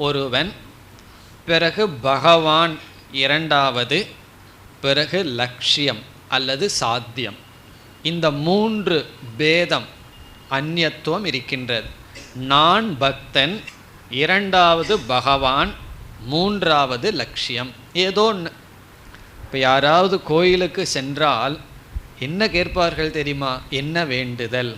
ஒருவன், பிறகு பகவான் இரண்டாவது, பிறகு லட்சியம் அல்லது சாத்தியம். இந்த மூன்று பேதம், அந்நியத்துவம் இருக்கின்றது. நான் பக்தன், இரண்டாவது பகவான், மூன்றாவது லட்சியம். ஏதோ ஒன்று. இப்போ யாராவது கோயிலுக்கு சென்றால் என்ன கேட்பார்கள் தெரியுமா? என்ன வேண்டுதல்,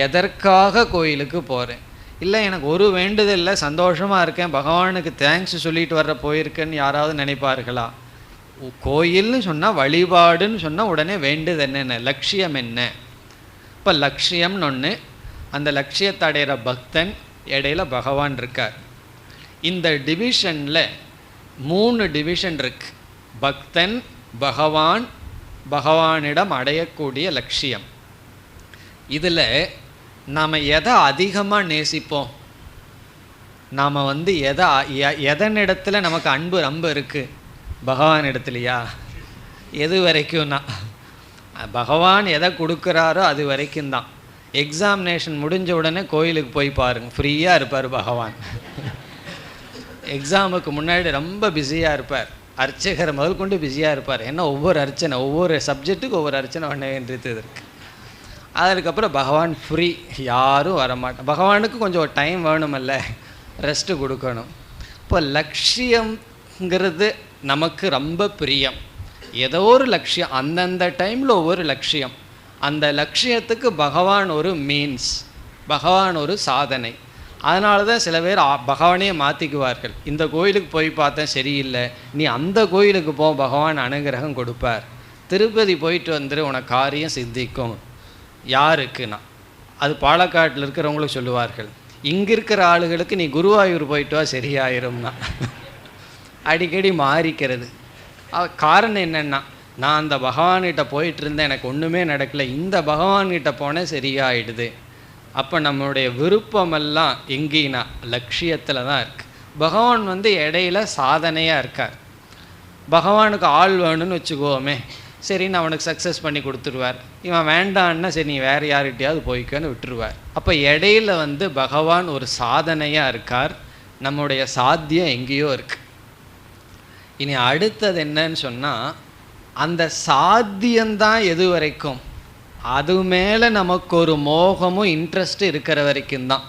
எதற்காக கோயிலுக்கு போகிறேன்? இல்லை, எனக்கு ஒரு வேண்டுதல் இல்லை, சந்தோஷமாக இருக்கேன், பகவானுக்கு தேங்க்ஸ் சொல்லிட்டு வர்ற போயிருக்கேன்னு யாராவது நினைப்பார்களா? கோயில்னு சொன்னால், வழிபாடுன்னு சொன்னால் உடனே வேண்டுது என்னென்ன, லட்சியம் என்ன? இப்போ லட்சியம்னு ஒன்று. அந்த லட்சியத்தை அடைகிற பக்தன், இடையில பகவான் இருக்கார். இந்த டிவிஷனில் 3 டிவிஷன் இருக்கு. பக்தன், பகவான், பகவானிடம் அடையக்கூடிய லட்சியம். இதில் நாம் எதை அதிகமாக நேசிப்போம்? நாம் எதனிடத்தில் நமக்கு அன்பு ரொம்ப இருக்குது? பகவான் இடத்துலையா? எது வரைக்கும்னா, பகவான் எதை கொடுக்குறாரோ அது வரைக்கும் தான். எக்ஸாமினேஷன் முடிஞ்ச உடனே கோயிலுக்கு போய் பாருங்க, ஃப்ரீயாக இருப்பார் பகவான். எக்ஸாமுக்கு முன்னாடி ரொம்ப பிஸியாக இருப்பார். அர்ச்சகர் முதல் கொண்டு பிஸியாக இருப்பார். ஏன்னா ஒவ்வொரு அர்ச்சனை, ஒவ்வொரு சப்ஜெக்ட்டுக்கு ஒவ்வொரு அர்ச்சனை பண்ண வேண்டியது இருக்குது. அதுக்கப்புறம் பகவான் ஃப்ரீ, யாரும் வரமாட்டோம். பகவானுக்கு கொஞ்சம் ஒரு டைம் வேணுமல்ல, ரெஸ்ட்டு கொடுக்கணும். இப்போ லட்சியங்கிறது நமக்கு ரொம்ப பிரியம். ஏதோ ஒரு லட்சியம், அந்தந்த டைமில் ஒவ்வொரு லட்சியம். அந்த லட்சியத்துக்கு பகவான் ஒரு மீன்ஸ், பகவான் ஒரு சாதனை. அதனால தான் சில பேர் பகவானே மாற்றிக்குவார்கள். இந்த கோயிலுக்கு போய் பார்த்தேன் சரியில்லை, நீ அந்த கோயிலுக்கு போ, பகவான் அனுகிரகம் கொடுப்பார். திருப்பதி போயிட்டு வந்துரு, உனக்கு காரியம் சித்திக்கும். யாருக்குன்னா, அது பாலக்காட்டில் இருக்கிறவங்களுக்கு சொல்லுவார்கள். இங்கே இருக்கிற ஆளுகளுக்கு நீ குருவாயூர் போயிட்டு வா, சரியாயிரும்னா. அடிக்கடி மாறிக்கிறது. காரணம் என்னென்னா, நான் அந்த பகவான்கிட்ட போயிட்டு இருந்தேன், எனக்கு ஒன்றுமே நடக்கலை, இந்த பகவான்கிட்ட போனேன் சரியாயிடுது. அப்போ நம்மளுடைய விருப்பமெல்லாம் எங்கேனா லட்சியத்தில் தான் இருக்குது. பகவான் இடையில சாதனையாக இருக்கார். பகவானுக்கு ஆள் வேணும்னு வச்சுக்கோமே, சரின்னு அவனுக்கு சக்ஸஸ் பண்ணி கொடுத்துருவார். இவன் வேண்டான்னா சரி நீ வேறு யார்கிட்டையாவது போய்க்கன்னு விட்டுருவார். அப்போ இடையில பகவான் ஒரு சாதனையாக இருக்கார். நம்முடைய சாத்தியம் எங்கேயோ இருக்கு. இனி அடுத்தது என்னன்னு சொன்னால், அந்த சாத்தியம்தான் எது வரைக்கும், அது மேலே நமக்கு ஒரு மோகமும் இன்ட்ரெஸ்ட் இருக்கிற வரைக்கும் தான்.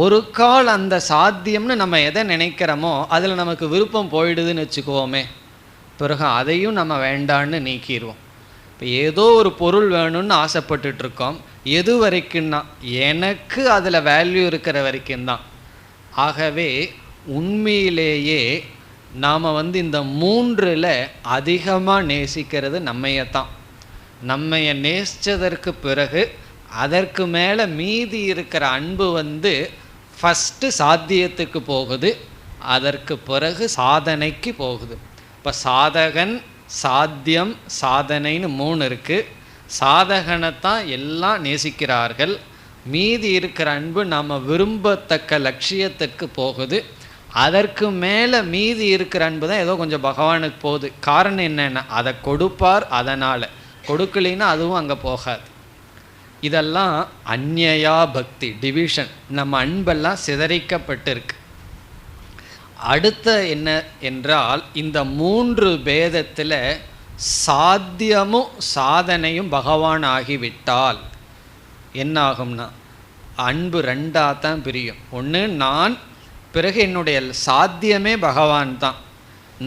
ஒரு கால் அந்த சாத்தியம்னு நம்ம எதை நினைக்கிறோமோ அதில் நமக்கு விருப்பம் போயிடுதுன்னு வச்சுக்குவோமே, பிறகு அதையும் நம்ம வேண்டான்னு நீக்கிடுவோம். இப்போ ஏதோ ஒரு பொருள் வேணும்னு ஆசைப்பட்டுட்ருக்கோம், எது வரைக்கும்னா எனக்கு அதில் வேல்யூ இருக்கிற வரைக்கும் தான். ஆகவே உண்மையிலேயே நாம் இந்த மூன்றில் அதிகமாக நேசிக்கிறது நம்மையத்தான். நம்மைய நேசித்ததற்கு பிறகு அதற்கு மேலே மீதி இருக்கிற அன்பு ஃபஸ்ட்டு சாத்தியத்துக்கு போகுது, அதற்கு பிறகு சாதனைக்கு போகுது. இப்போ சாதகன், சாத்தியம், சாதனைன்னு 3 இருக்குது. சாதகனைத்தான் எல்லாம் நேசிக்கிறார்கள். மீதி இருக்கிற அன்பு நாம் விரும்பத்தக்க லட்சியத்திற்கு போகுது. அதற்கு மேலே மீதி இருக்கிற அன்பு தான் ஏதோ கொஞ்சம் பகவானுக்கு போகுது. காரணம் என்னென்னா, அதை கொடுப்பார், அதனால் கொடுக்கலின்னா அதுவும் அங்கே போகாது. இதெல்லாம் அந்நியா பக்தி, டிவிஷன். நம்ம அன்பெல்லாம் சிதறிக்கப்பட்டிருக்கு. அடுத்த என்ன என்றால், இந்த 3 பேதத்தில் சாத்தியமும் சாதனையும் பகவான் ஆகிவிட்டால் என்னாகும்னா, அன்பு 2ஆக தான் பிரியும். ஒன்று நான், பிறகு என்னுடைய சாத்தியமே பகவான் தான்.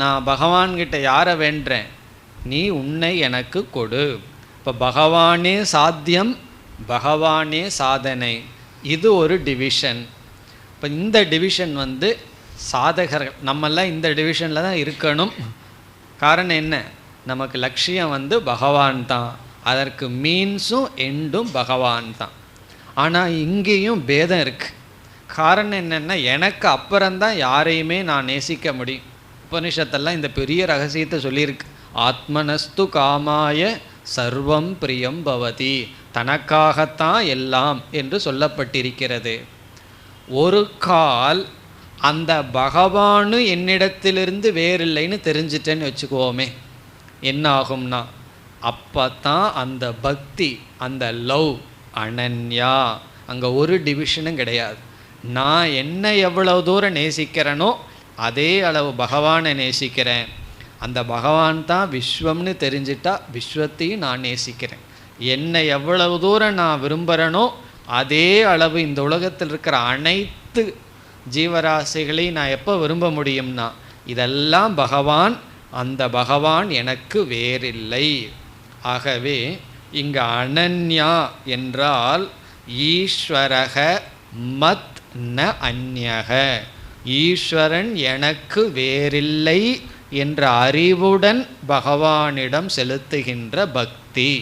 நான் பகவான்கிட்ட யாரை வேண்டுறேன், நீ உன்னை எனக்கு கொடு. இப்போ பகவானே சாத்தியம், பகவானே சாதனை. இது ஒரு டிவிஷன். இப்போ இந்த டிவிஷன் சாதகர்கள் நம்மெல்லாம் இந்த டிவிஷனில் தான் இருக்கணும். காரணம் என்ன, நமக்கு லட்சியம் பகவான் தான், அதற்கு மீன்ஸும் எண்டும் பகவான் தான். ஆனால் இங்கேயும் பேதம் இருக்குது. காரணம் என்னென்னா, எனக்கு அப்புறம்தான் யாரையுமே நான் நேசிக்க முடியும். உபனிஷத்தெல்லாம் இந்த பெரிய ரகசியத்தை சொல்லியிருக்கு. ஆத்மனஸ்து காமாய சர்வம் பிரியம் பவதி, தனக்காகத்தான் எல்லாம் என்று சொல்லப்பட்டிருக்கிறது. ஒரு கால் அந்த பகவானு என்னிடத்திலிருந்து வேறில்லைன்னு தெரிஞ்சிட்டேன்னு வச்சுக்குவோமே, என்ன ஆகும்னா, அப்போ தான் அந்த பக்தி, அந்த லவ் அனன்யா, அங்கே ஒரு டிவிஷனும் கிடையாது. நான் என்ன எவ்வளவு தூரம் நேசிக்கிறேனோ அதே அளவு பகவானை நேசிக்கிறேன். அந்த பகவான் தான் விஸ்வம்னு தெரிஞ்சிட்டா விஸ்வத்தையும் நான் நேசிக்கிறேன். என்னை எவ்வளவு தூரம் நான் விரும்புகிறேனோ அதே அளவு இந்த உலகத்தில் இருக்கிற அனைத்து ஜீவராசிகளையும் நான் எப்போ விரும்ப முடியும்னா, இதெல்லாம் பகவான், அந்த பகவான் எனக்கு வேறில்லை. ஆகவே இங்கே அனன்யா என்றால் ஈஸ்வரக மத் ந அந்யக, ஈஸ்வரன் எனக்கு வேறில்லை என்ற அறிவுடன் பகவானிடம் செலுத்துகின்ற பக்தி.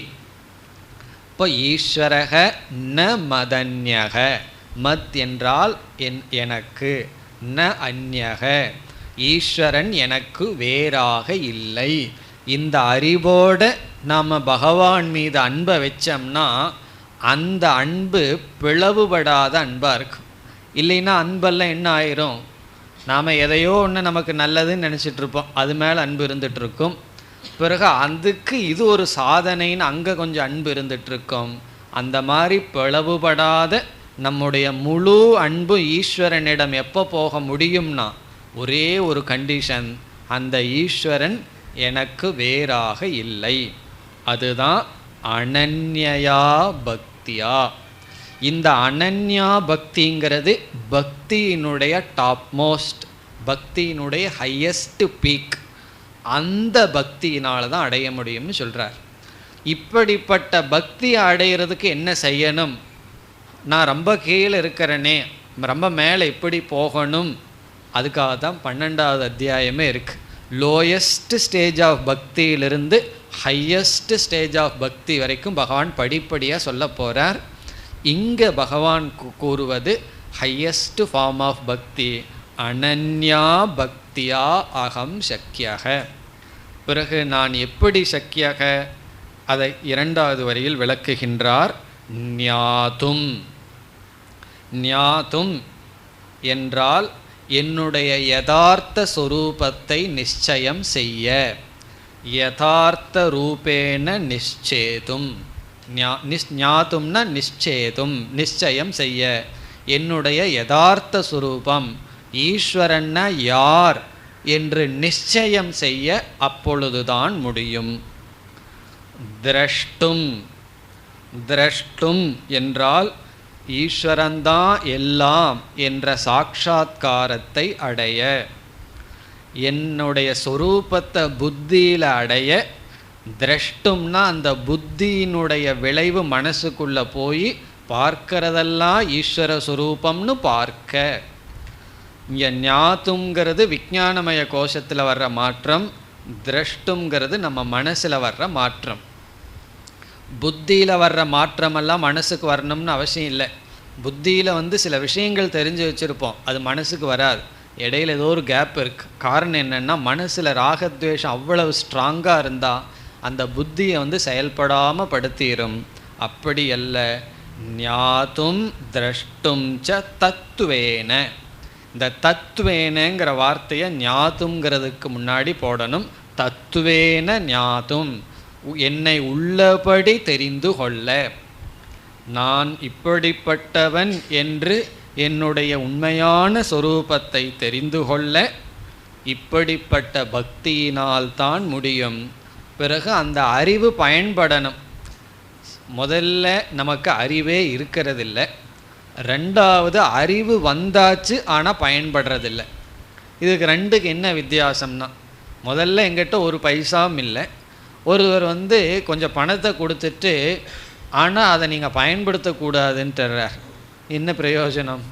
இப்போ ஈஸ்வரக ந மதன்யக, மத் என்றால் எனக்கு, ந அந்யக ஈஸ்வரன் எனக்கு வேறாக இல்லை. இந்த அறிவோடு நாம் பகவான் மீது அன்பை வச்சோம்னா அந்த அன்பு பிளவுபடாத அன்பாக இருக்கும். இல்லைன்னா அன்பெல்லாம் என்ன ஆயிரும், நாம் எதையோ ஒன்று நமக்கு நல்லதுன்னு நினச்சிட்ருப்போம், அது மேலே அன்பு இருந்துகிட்ருக்கும். பிறகு அதுக்கு இது ஒரு சாதனைன்னு அங்கே கொஞ்சம் அன்பு இருந்துகிட்ருக்கும். அந்த மாதிரி பிளவுபடாத நம்முடைய முழு அன்பு ஈஸ்வரனிடம் எப்போ போக முடியும்னா, ஒரே ஒரு கண்டிஷன், அந்த ஈஸ்வரன் எனக்கு வேறாக இல்லை. அதுதான் அனன்யா பக்தியா. இந்த அனன்யா பக்திங்கிறது பக்தியினுடைய டாப் மோஸ்ட், பக்தியினுடைய ஹையஸ்ட் பீக். அந்த பக்தியினால தான் அடைய முடியும்னு சொல்கிறார். இப்படிப்பட்ட பக்தியை அடையிறதுக்கு என்ன செய்யணும், நான் ரொம்ப கீழே இருக்கிறேனே, ரொம்ப மேலே எப்படி போகணும், அதுக்காக தான் 12வது அத்தியாயமே இருக்குது. லோயஸ்ட் ஸ்டேஜ் ஆஃப் பக்தியிலிருந்து ஹையஸ்ட் ஸ்டேஜ் ஆஃப் பக்தி வரைக்கும் பகவான் படிப்படியாக சொல்ல போகிறார். இங்கே பகவான் கூறுவது ஹையஸ்ட் ஃபார்ம் ஆஃப் பக்தி, அனன்யா பக்தியா அகம் சக்கியக. பிறகு நான் எப்படி சக்கியக, அதை 2வது வரியில் விளக்குகின்றார். ஞாதும், ஞாதும் என்றால் என்னுடைய யதார்த்த சொரூபத்தை நிச்சயம் செய்ய, யதார்த்த ரூபேன நிச்சேதும், ஞாதும்னா நிச்சேதும், நிச்சயம் செய்ய. என்னுடைய யதார்த்த சுரூபம், ஈஸ்வரன்னா யார் என்று நிச்சயம் செய்ய அப்பொழுதுதான் முடியும். திரஷ்டும், திரஷ்டும் என்றால் ஈஸ்வரன்தான் எல்லாம் என்ற சாட்சாத்காரத்தை அடைய, என்னுடைய சொரூபத்தை புத்தியில் அடைய. திரஷ்டும்னா அந்த புத்தியினுடைய விளைவு மனசுக்குள்ளே போய் பார்க்கறதெல்லாம் ஈஸ்வர சுரூபம்னு பார்க்க. இங்கே ஞாத்துங்கிறது விஞ்ஞானமய கோஷத்தில் வர்ற மாற்றம், திரஷ்டுங்கிறது நம்ம மனசில் வர்ற மாற்றம். புத்தியில் வர்ற மாற்றமெல்லாம் மனசுக்கு வரணும்னு அவசியம் இல்லை. புத்தியில் சில விஷயங்கள் தெரிஞ்சு வச்சுருப்போம், அது மனசுக்கு வராது. இடையில் ஏதோ ஒரு கேப் இருக்குது. காரணம் என்னென்னா மனசில் ராகத்வேஷம் அவ்வளவு ஸ்ட்ராங்காக இருந்தால் அந்த புத்தியை செயல்படாமல் படுத்திடும். அப்படி அல்ல. ஞாத்தும் திரஷ்டும் ச தத்துவேன. இந்த தத்துவேனங்கிற வார்த்தையை ஞாத்துங்கிறதுக்கு முன்னாடி போடணும். தத்துவேன ஞாத்தும், என்னை உள்ளபடி தெரிந்து கொள்ள. நான் இப்படிப்பட்டவன் என்று என்னுடைய உண்மையான சொரூபத்தை தெரிந்து கொள்ள இப்படிப்பட்ட பக்தியினால்தான் முடியும். பிறகு அந்த அறிவு பயன்படணும். முதல்ல நமக்கு அறிவே இருக்கிறதில்லை. ரெண்டாவது அறிவு வந்தாச்சு ஆனால் பயன்படுறதில்லை. இதுக்கு ரெண்டுக்கு என்ன வித்தியாசம்னா, முதல்ல எங்கிட்ட ஒரு பைசாவும் இல்லை, ஒருவர் கொஞ்சம் பணத்தை கொடுத்துட்டு ஆனால் அதை நீங்கள் பயன்படுத்தக்கூடாதுன்றார். என்ன பிரயோஜனம்?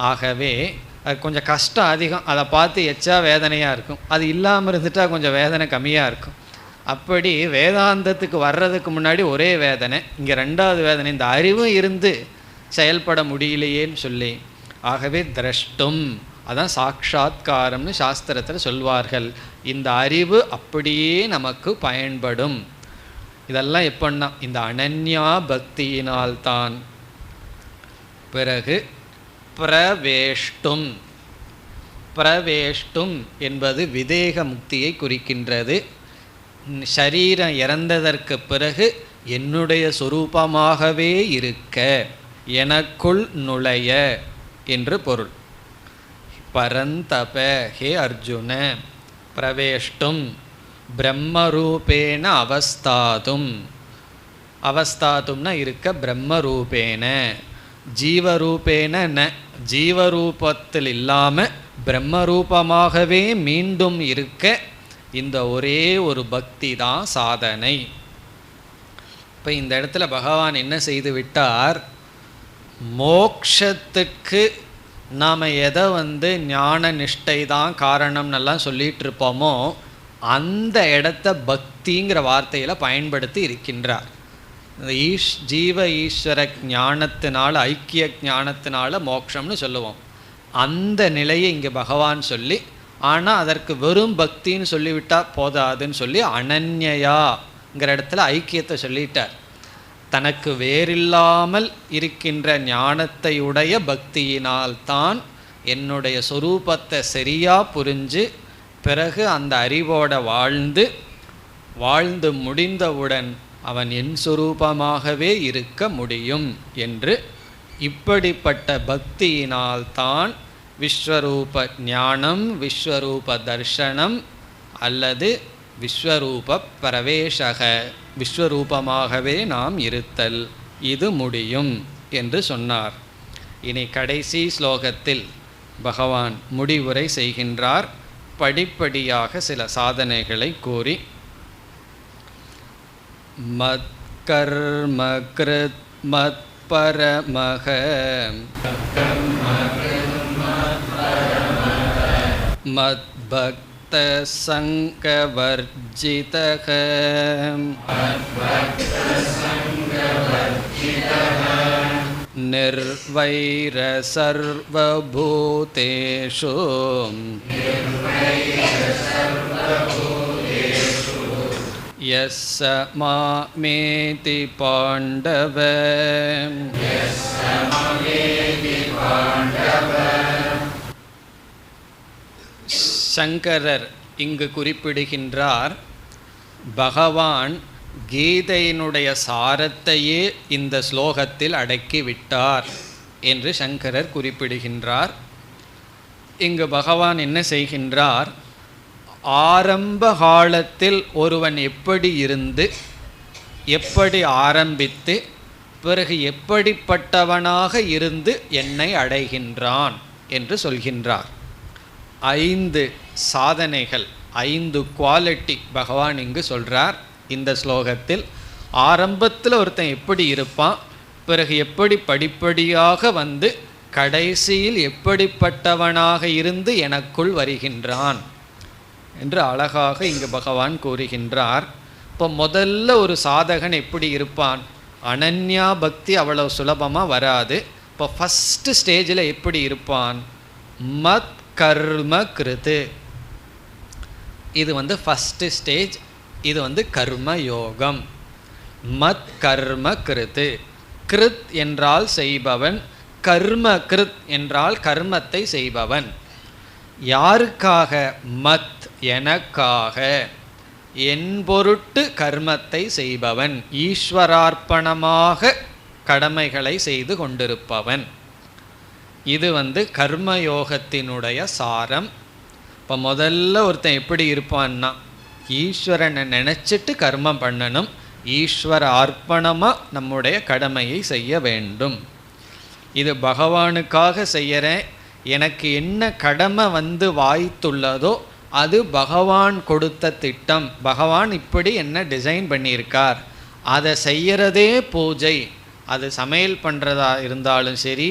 ஆகவே அது கொஞ்சம் கஷ்டம் அதிகம், அதை பார்த்து எச்சா வேதனையாக இருக்கும். அது இல்லாமல் இருந்துட்டால் கொஞ்சம் வேதனை கம்மியாக இருக்கும். அப்படி வேதாந்தத்துக்கு வர்றதுக்கு முன்னாடி ஒரே வேதனை, இங்கே ரெண்டாவது வேதனை, இந்த அறிவும் இருந்து செயல்பட முடியலையேன்னு சொல்லி. ஆகவே திரஷ்டும், அதான் சாட்சாத்காரம்னு சாஸ்திரத்தில் சொல்வார்கள். இந்த அறிவு அப்படியே நமக்கு பயன்படும். இதெல்லாம் எப்படின்னா இந்த அனன்யா பக்தியினால்தான். பிறகு பிரவேஷ்டும். பிரவேஷ்டும் என்பது விதேக முக்தியை குறிக்கின்றது. சரீரம் இறந்ததற்கு பிறகு என்னுடைய சொரூபமாகவே இருக்க, எனக்குள் நுழைய என்று பொருள். பரந்தப, ஹே அர்ஜுன, பிரவேஷ்டும் பிரம்மரூபேன அவஸ்தாதும். அவஸ்தாதும்னா இருக்க, பிரம்மரூபேன, ஜீவரூபேன ந, ஜீவரூபத்தில் இல்லாமல் பிரம்மரூபமாகவே மீண்டும் இருக்க இந்த ஒரே ஒரு பக்தி தான் சாதனை. இப்போ இந்த இடத்துல பகவான் என்ன செய்து விட்டார்? மோக்ஷத்துக்கு நாம் எதை ஞான நிஷ்டை தான் காரணம்னெல்லாம் சொல்லிகிட்டு இருப்போமோ அந்த இடத்த பக்திங்கிற வார்த்தையில் பயன்படுத்தி இருக்கின்றார். இந்த ஜீவ ஈஸ்வர ஞானத்தினால, ஐக்கிய ஞானத்தினால மோட்சம்னு சொல்லுவோம். அந்த நிலையை இங்கே பகவான் சொல்லி, ஆனால் அதற்கு வெறும் பக்தின்னு சொல்லிவிட்டால் போதாதுன்னு சொல்லி அனன்யயாங்கிற இடத்துல ஐக்கியத்தை சொல்லிட்டார். தனக்கு வேறில்லாமல் இருக்கின்ற ஞானத்தை உடைய பக்தியினால்தான் என்னுடைய சொரூபத்தை சரியாக புரிஞ்சு பிறகு அந்த அறிவோட வாழ்ந்து முடிந்தவுடன் அவன் என் சொரூபமாகவே இருக்க முடியும் என்று, இப்படிப்பட்ட பக்தியினால்தான் விஸ்வரூப ஞானம், விஸ்வரூப தர்சனம் அல்லது விஸ்வரூப பிரவேசக, விஸ்வரூபமாகவே நாம் இருத்தல், இது முடியும் என்று சொன்னார். இனி கடைசி ஸ்லோகத்தில் பகவான் முடிவுரை செய்கின்றார். படிப்படியாக சில சாதனைகளை கூறி, மத்கர்ம கிருத் மத்பரமஹ மத்பக்த சங்கவர்ஜிதஹ நிர்வைர சர்வபூதேஷு யஸ்ஸ மாமேதி பாண்டவ. சங்கரர் இங்கு குறிப்பிடுகின்றார், பகவான் கீதையினுடைய சாரத்தையே இந்த ஸ்லோகத்தில் அடக்கிவிட்டார் என்று சங்கரர் குறிப்பிடுகின்றார். இங்கு பகவான் என்ன செய்கின்றார், ஆரம்ப காலத்தில் ஒருவன் எப்படி இருந்து எப்படி ஆரம்பித்து பிறகு எப்படிப்பட்டவனாக இருந்து என்னை அடைகின்றான் என்று சொல்கின்றார். 5 சாதனைகள், 5 குவாலிட்டி பகவான் இங்கு சொல்கிறார் இந்த ஸ்லோகத்தில். ஆரம்பத்தில் ஒருத்தன் எப்படி இருப்பான், பிறகு எப்படி படிப்படியாக வந்து கடைசியில் எப்படிப்பட்டவனாக இருந்து எனக்குள் வருகின்றான் என்று அழகாக இங்கு பகவான் கூறுகின்றார். இப்போ முதல்ல ஒரு சாதகன் எப்படி இருப்பான், அனன்யா பக்தி அவ்வளவு சுலபமாக வராது. இப்போ ஃபஸ்ட்டு ஸ்டேஜில் எப்படி இருப்பான், மத் கர்ம கிருத்து. இது ஃபஸ்ட்டு ஸ்டேஜ். இது கர்ம யோகம். மத் கர்ம கிருத்து. கிருத் என்றால் செய்பவன், கர்ம கிருத் என்றால் கர்மத்தை செய்பவன். யாருக்காக, மத் எனக்காக, என் பொருட்டு கர்மத்தை செய்பவன், ஈஸ்வரார்ப்பணமாக கடமைகளை செய்து கொண்டிருப்பவன். இது கர்மயோகத்தினுடைய சாரம். இப்போ முதல்ல ஒருத்தன் எப்படி இருப்பான்னா, ஈஸ்வரனை நினச்சிட்டு கர்மம் பண்ணணும், ஈஸ்வர அர்ப்பணமாக நம்முடைய கடமையை செய்ய வேண்டும். இது பகவானுக்காக செய்கிறேன், எனக்கு என்ன கடமை வாய்த்துள்ளதோ அது பகவான் கொடுத்த திட்டம், பகவான் இப்படி என்ன டிசைன் பண்ணியிருக்கார், அதை செய்கிறதே பூஜை. அது சமையல் பண்ணுறதா இருந்தாலும் சரி,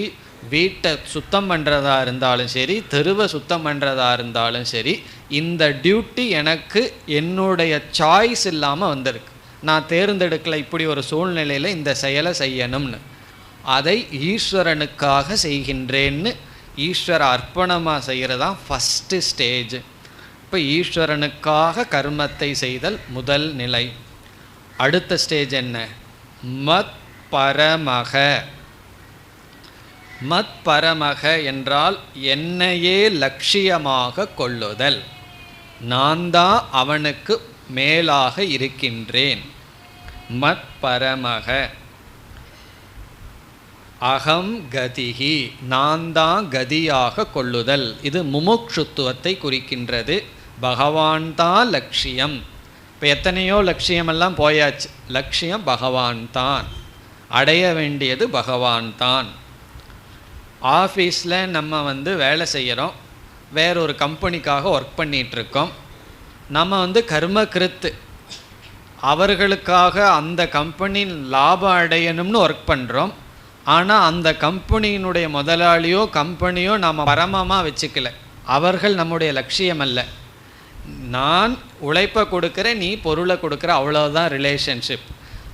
வீட்டை சுத்தம் பண்ணுறதா இருந்தாலும் சரி, தெருவை சுத்தம் பண்ணுறதா இருந்தாலும் சரி, இந்த டியூட்டி எனக்கு என்னுடைய சாய்ஸ் இல்லாமல் வந்திருக்கு. நான் தேர்ந்தெடுக்கலை இப்படி ஒரு சூழ்நிலையில் இந்த செயலை செய்யணும்னு. அதை ஈஸ்வரனுக்காக செய்கின்றேன்னு ஈஸ்வர அர்ப்பணமாக செய்கிறதான் ஃபஸ்ட்டு ஸ்டேஜ். இப்போ ஈஸ்வரனுக்காக கர்மத்தை செய்தல் முதல் நிலை. அடுத்த ஸ்டேஜ் என்ன, மத் பரமக. மத் பரமக என்றால் என்னையே லட்சியமாக கொள்ளுதல். நான் தான் அவனுக்கு மேலாக இருக்கின்றேன். மத் பரமக. அகம் கதிஹி, நான் தான் கதியாக கொள்ளுதல். இது முமுட்சுத்துவத்தை குறிக்கின்றது. பகவான் தான் லட்சியம். இப்போ எத்தனையோ லட்சியமெல்லாம் போயாச்சு, லட்சியம் பகவான் தான், அடைய வேண்டியது பகவான் தான். ஆஃபீஸில் நம்ம வேலை செய்கிறோம், வேறொரு கம்பெனிக்காக ஒர்க் பண்ணிகிட்ருக்கோம். நம்ம கர்மகிருத்து, அவர்களுக்காக அந்த கம்பெனி லாபம் அடையணும்னு ஒர்க் பண்ணுறோம். ஆனால் அந்த கம்பெனியினுடைய முதலாளியோ கம்பெனியோ நாம் பரமமாக வச்சுக்கல, அவர்கள் நம்முடைய லட்சியம் அல்ல. நான் உழைப்பை கொடுக்குறேன், நீ பொருளை கொடுக்குற, அவ்வளோதான் ரிலேஷன்ஷிப்.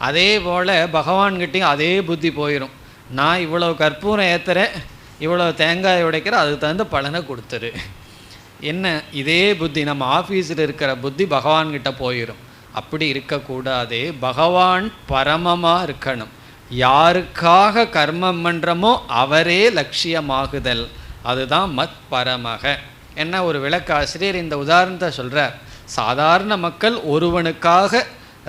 அதே போல் பகவான்கிட்டையும் அதே புத்தி போயிடும். நான் இவ்வளோ கற்பூரம் ஏற்றுறேன், இவ்வளோ தேங்காய் உடைக்கிறேன், அதுக்கு தகுந்த பலனை கொடுத்துரு. என்ன இதே புத்தி நம்ம ஆஃபீஸில் இருக்கிற புத்தி பகவான்கிட்ட போயிடும். அப்படி இருக்கக்கூடாது. பகவான் பரமமாக இருக்கணும். யாருக்காக கர்மம் பண்ணுறமோ அவரே லட்சியமாகுதல், அதுதான் மத் பரமக. என்ன ஒரு விளக்காசிரியர் இந்த உதாரணத்தை சொல்கிறார். சாதாரண மக்கள் ஒருவனுக்காக,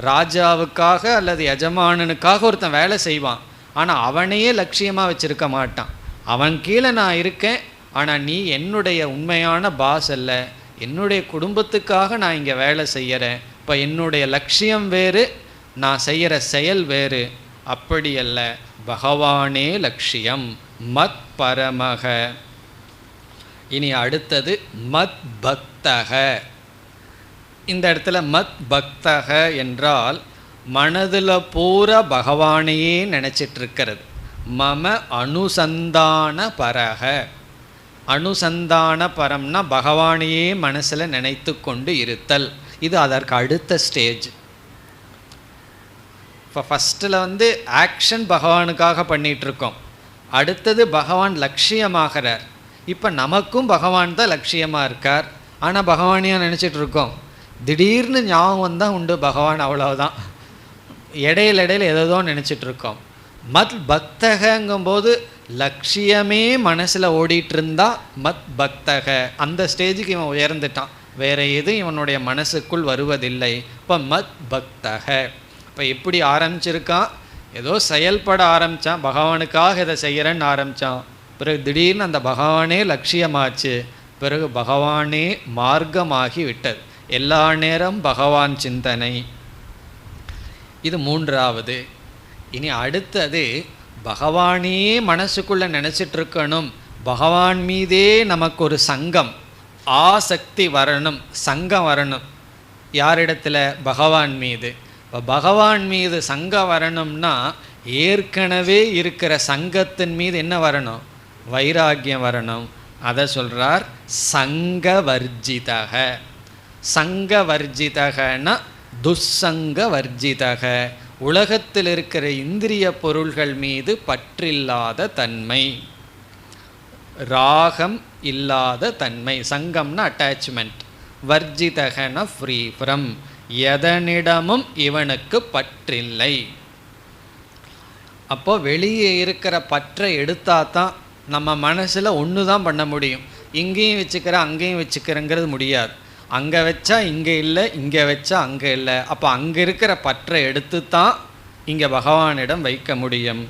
ராஜாவுக்காக அல்லது எஜமானனுக்காக ஒருத்தன் வேலை செய்வான். ஆனால் அவனையே லட்சியமாக வச்சுருக்க மாட்டான். அவன் கீழே நான் இருக்கேன், ஆனால் நீ என்னுடைய உண்மையான பாஸ் அல்ல, என்னுடைய குடும்பத்துக்காக நான் இங்கே வேலை செய்கிறேன். இப்போ என்னுடைய லட்சியம் வேறு, நான் செய்கிற செயல் வேறு. அப்படி அல்ல, பகவானே லட்சியம். மத் பரமக. இனி அடுத்தது மத் பக்தக. இந்த இடத்துல மத் பக்தக என்றால் மனதில் பூரா பகவானையே நினச்சிட்ருக்கிறது. மம அனுசந்தான பரக. அனுசந்தான பரம்னா பகவானையே மனசில் நினைத்து கொண்டு இருத்தல். இது அதற்கு அடுத்த ஸ்டேஜ். இப்போ ஃபஸ்ட்டில் ஆக்ஷன் பகவானுக்காக பண்ணிகிட்ருக்கோம், அடுத்தது பகவான் லட்சியமாகிறார். இப்போ நமக்கும் பகவான் தான் லட்சியமாக இருக்கார், ஆனால் பகவானையாக நினச்சிட்ருக்கோம். திடீர்னு ஞாபகம் தான் உண்டு பகவான், அவ்வளோதான். இடையில ஏதோ நினச்சிட்ருக்கோம். மத் பக்தகங்கும்போது லட்சியமே மனசில் ஓடிட்டு இருந்தா மத் பக்தக. அந்த ஸ்டேஜுக்கு இவன் உயர்ந்துட்டான், வேறு எதுவும் இவனுடைய மனசுக்குள் வருவதில்லை. இப்போ மத் பக்தக. இப்போ எப்படி ஆரம்பிச்சிருக்கான், ஏதோ செயல்பட ஆரம்பித்தான், பகவானுக்காக இதை செய்கிறேன்னு ஆரம்பித்தான். பிறகு திடீர்னு அந்த பகவானே லட்சியமாச்சு. பிறகு பகவானே மார்க்கமாகி விட்டது. எல்லா நேரம் பகவான் சிந்தனை. இது மூன்றாவது. இனி அடுத்தது பகவானே மனசுக்குள்ளே நினச்சிட்ருக்கணும், பகவான் மீதே நமக்கு ஒரு சங்கம், ஆசக்தி வரணும், சங்கம் வரணும். யாரிடத்துல? பகவான் மீது. இப்போ பகவான் மீது சங்கம் வரணும்னா ஏற்கனவே இருக்கிற சங்கத்தின் மீது என்ன வரணும்? வைராக்கியம் வரணும். அதை சொல்கிறார் சங்கவர்ஜிதக. சங்கவர்ஜிதகனா துஸ்ஸங்க வர்ஜிதக, உலகத்தில் இருக்கிற இந்திரிய பொருள்கள் மீது பற்றில்லாத தன்மை, ராகம் இல்லாத தன்மை. சங்கம்னா அட்டாச்மெண்ட், வர்ஜிதகன ஃப்ரீ ஃப்ரம், எதனிடமும் இவனுக்கு பற்றில்லை. அப்போ வெளியே இருக்கிற பற்றை எடுத்தாதான் நம்ம மனசில் ஒன்று தான் பண்ண முடியும். இங்கேயும் வச்சுக்கிற அங்கேயும் வச்சுக்கிறேங்கிறது முடியாது. அங்கே வச்சா இங்கே இல்லை, இங்கே வச்சா அங்கே இல்லை. அப்போ அங்கே இருக்கிற பற்றை எடுத்து தான் இங்கே பகவானிடம் வைக்க முடியும்.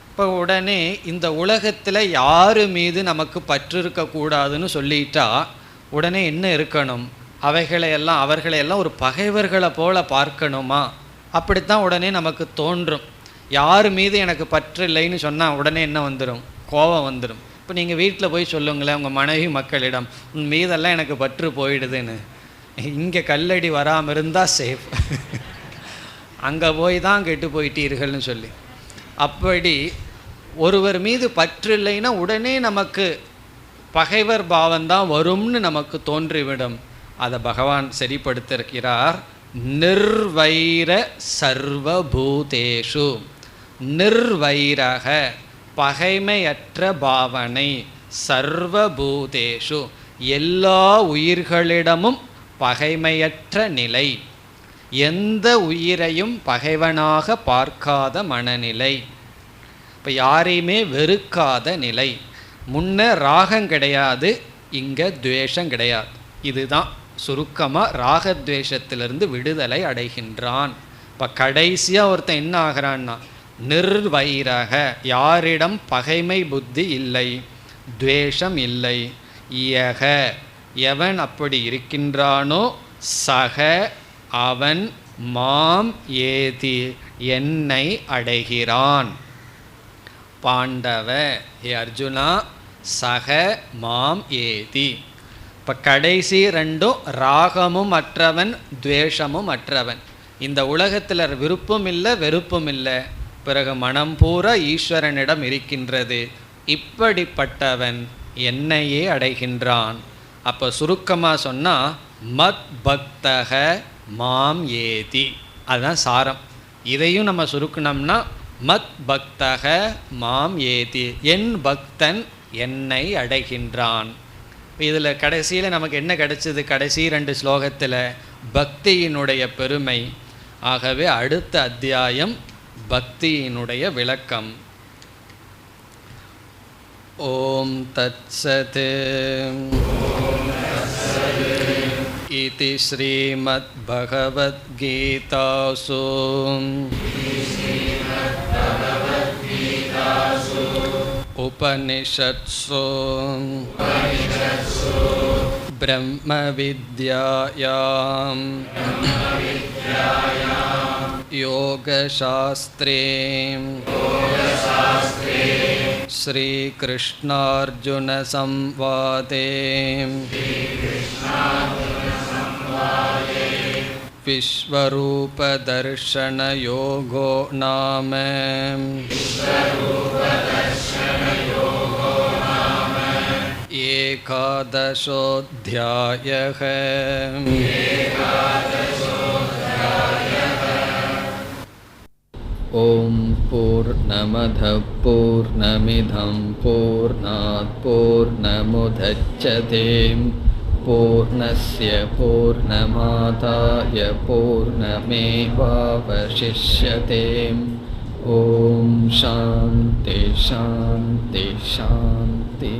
இப்போ உடனே இந்த உலகத்தில் யார் மீது நமக்கு பற்று இருக்கக்கூடாதுன்னு சொல்லிட்டா உடனே என்ன இருக்கணும்? அவர்களையெல்லாம் ஒரு பகைவர்களை போல பார்க்கணுமா? அப்படித்தான் உடனே நமக்கு தோன்றும். யார் மீது எனக்கு பற்று இல்லைன்னு சொன்னால் உடனே என்ன வந்துடும்? கோபம் வந்துடும். இப்போ நீங்கள் வீட்டில் போய் சொல்லுங்களேன் உங்கள் மனைவி மக்களிடம், உன் மீதெல்லாம் எனக்கு பற்று போயிடுதுன்னு. இங்கே கல்லடி வராமல் இருந்தால் சேஃப், அங்கே போய் தான் கெட்டு போயிட்டீர்கள்னு சொல்லி. அப்படி ஒருவர் மீது பற்று இல்லைன்னா உடனே நமக்கு பகைவர் பாவம்தான் வரும்னு நமக்கு தோன்றிவிடும். அதை பகவான் சரிப்படுத்திருக்கிறார். நிர்வைர சர்வபூதேஷு. நிர்வைரக பகைமையற்ற பாவனை, சர்வபூதேஷு எல்லா உயிர்களிடமும் பகைமையற்ற நிலை, எந்த உயிரையும் பகைவனாக பார்க்காத மனநிலை, இப்போ யாரையுமே வெறுக்காத நிலை. முன்ன ராகம் கிடையாது, இங்கே துவேஷம் கிடையாது. இதுதான் சுருக்கமாக ராகத்வேஷத்திலிருந்து விடுதலை அடைகின்றான். இப்போ கடைசியாக ஒருத்தன் என்ன ஆகிறான்னா நிர்வைரக, யாரிடம் பகைமை புத்தி இல்லை, துவேஷம் இல்லை. யக எவன் அப்படி இருக்கின்றானோ சக அவன் மாம் ஏதி என்னை அடைகிறான். பாண்டவ ஹே அர்ஜுனா சக மாம் ஏதி. இப்போ கடைசி ரெண்டும் ராகமும் அற்றவன் துவேஷமும் அற்றவன். இந்த உலகத்தில் விருப்பம் இல்லை வெறுப்பும் இல்லை, பிறகு மனம் பூரா ஈஸ்வரனிடம் இருக்கின்றது. இப்படிப்பட்டவன் என்னையே அடைகின்றான். அப்போ சுருக்கமாக சொன்னால் மத் பக்தக மாம் ஏதி, அதுதான் சாரம். இதையும் நம்ம சுருக்கணும்னா மத் பக்தக மாம் ஏதி, என் பக்தன் என்னை அடைகின்றான். இதில் கடைசியில் நமக்கு என்ன கிடைச்சது? கடைசி 2 ஸ்லோகத்தில் பக்தியினுடைய பெருமை. ஆகவே அடுத்த அத்தியாயம் பக்தியினுடைய விளக்கம். ஓம் தத்சத் இதி ஸ்ரீமத் பகவத் கீதாசு உபனிஷத்சு பிரம்ம வித்யாயாம் யோகசாஸ்திரே ஸ்ரீகிருஷ்ணார்ஜுன சம்வாதே விஸ்வரூபதர்ஷன யோகோ நாம ஏகாதசோऽध्यायः. ஓம் பூர்ணமதః பூர்ணமிதம் பூர்ணாத் பூர்ணமுதச்யதே பூர்ணஸ்ய பூர்ணமாதாய பூர்ணமேவாவசிஷ்யதே. ஓம் சாந்தி சாந்தி சாந்தி.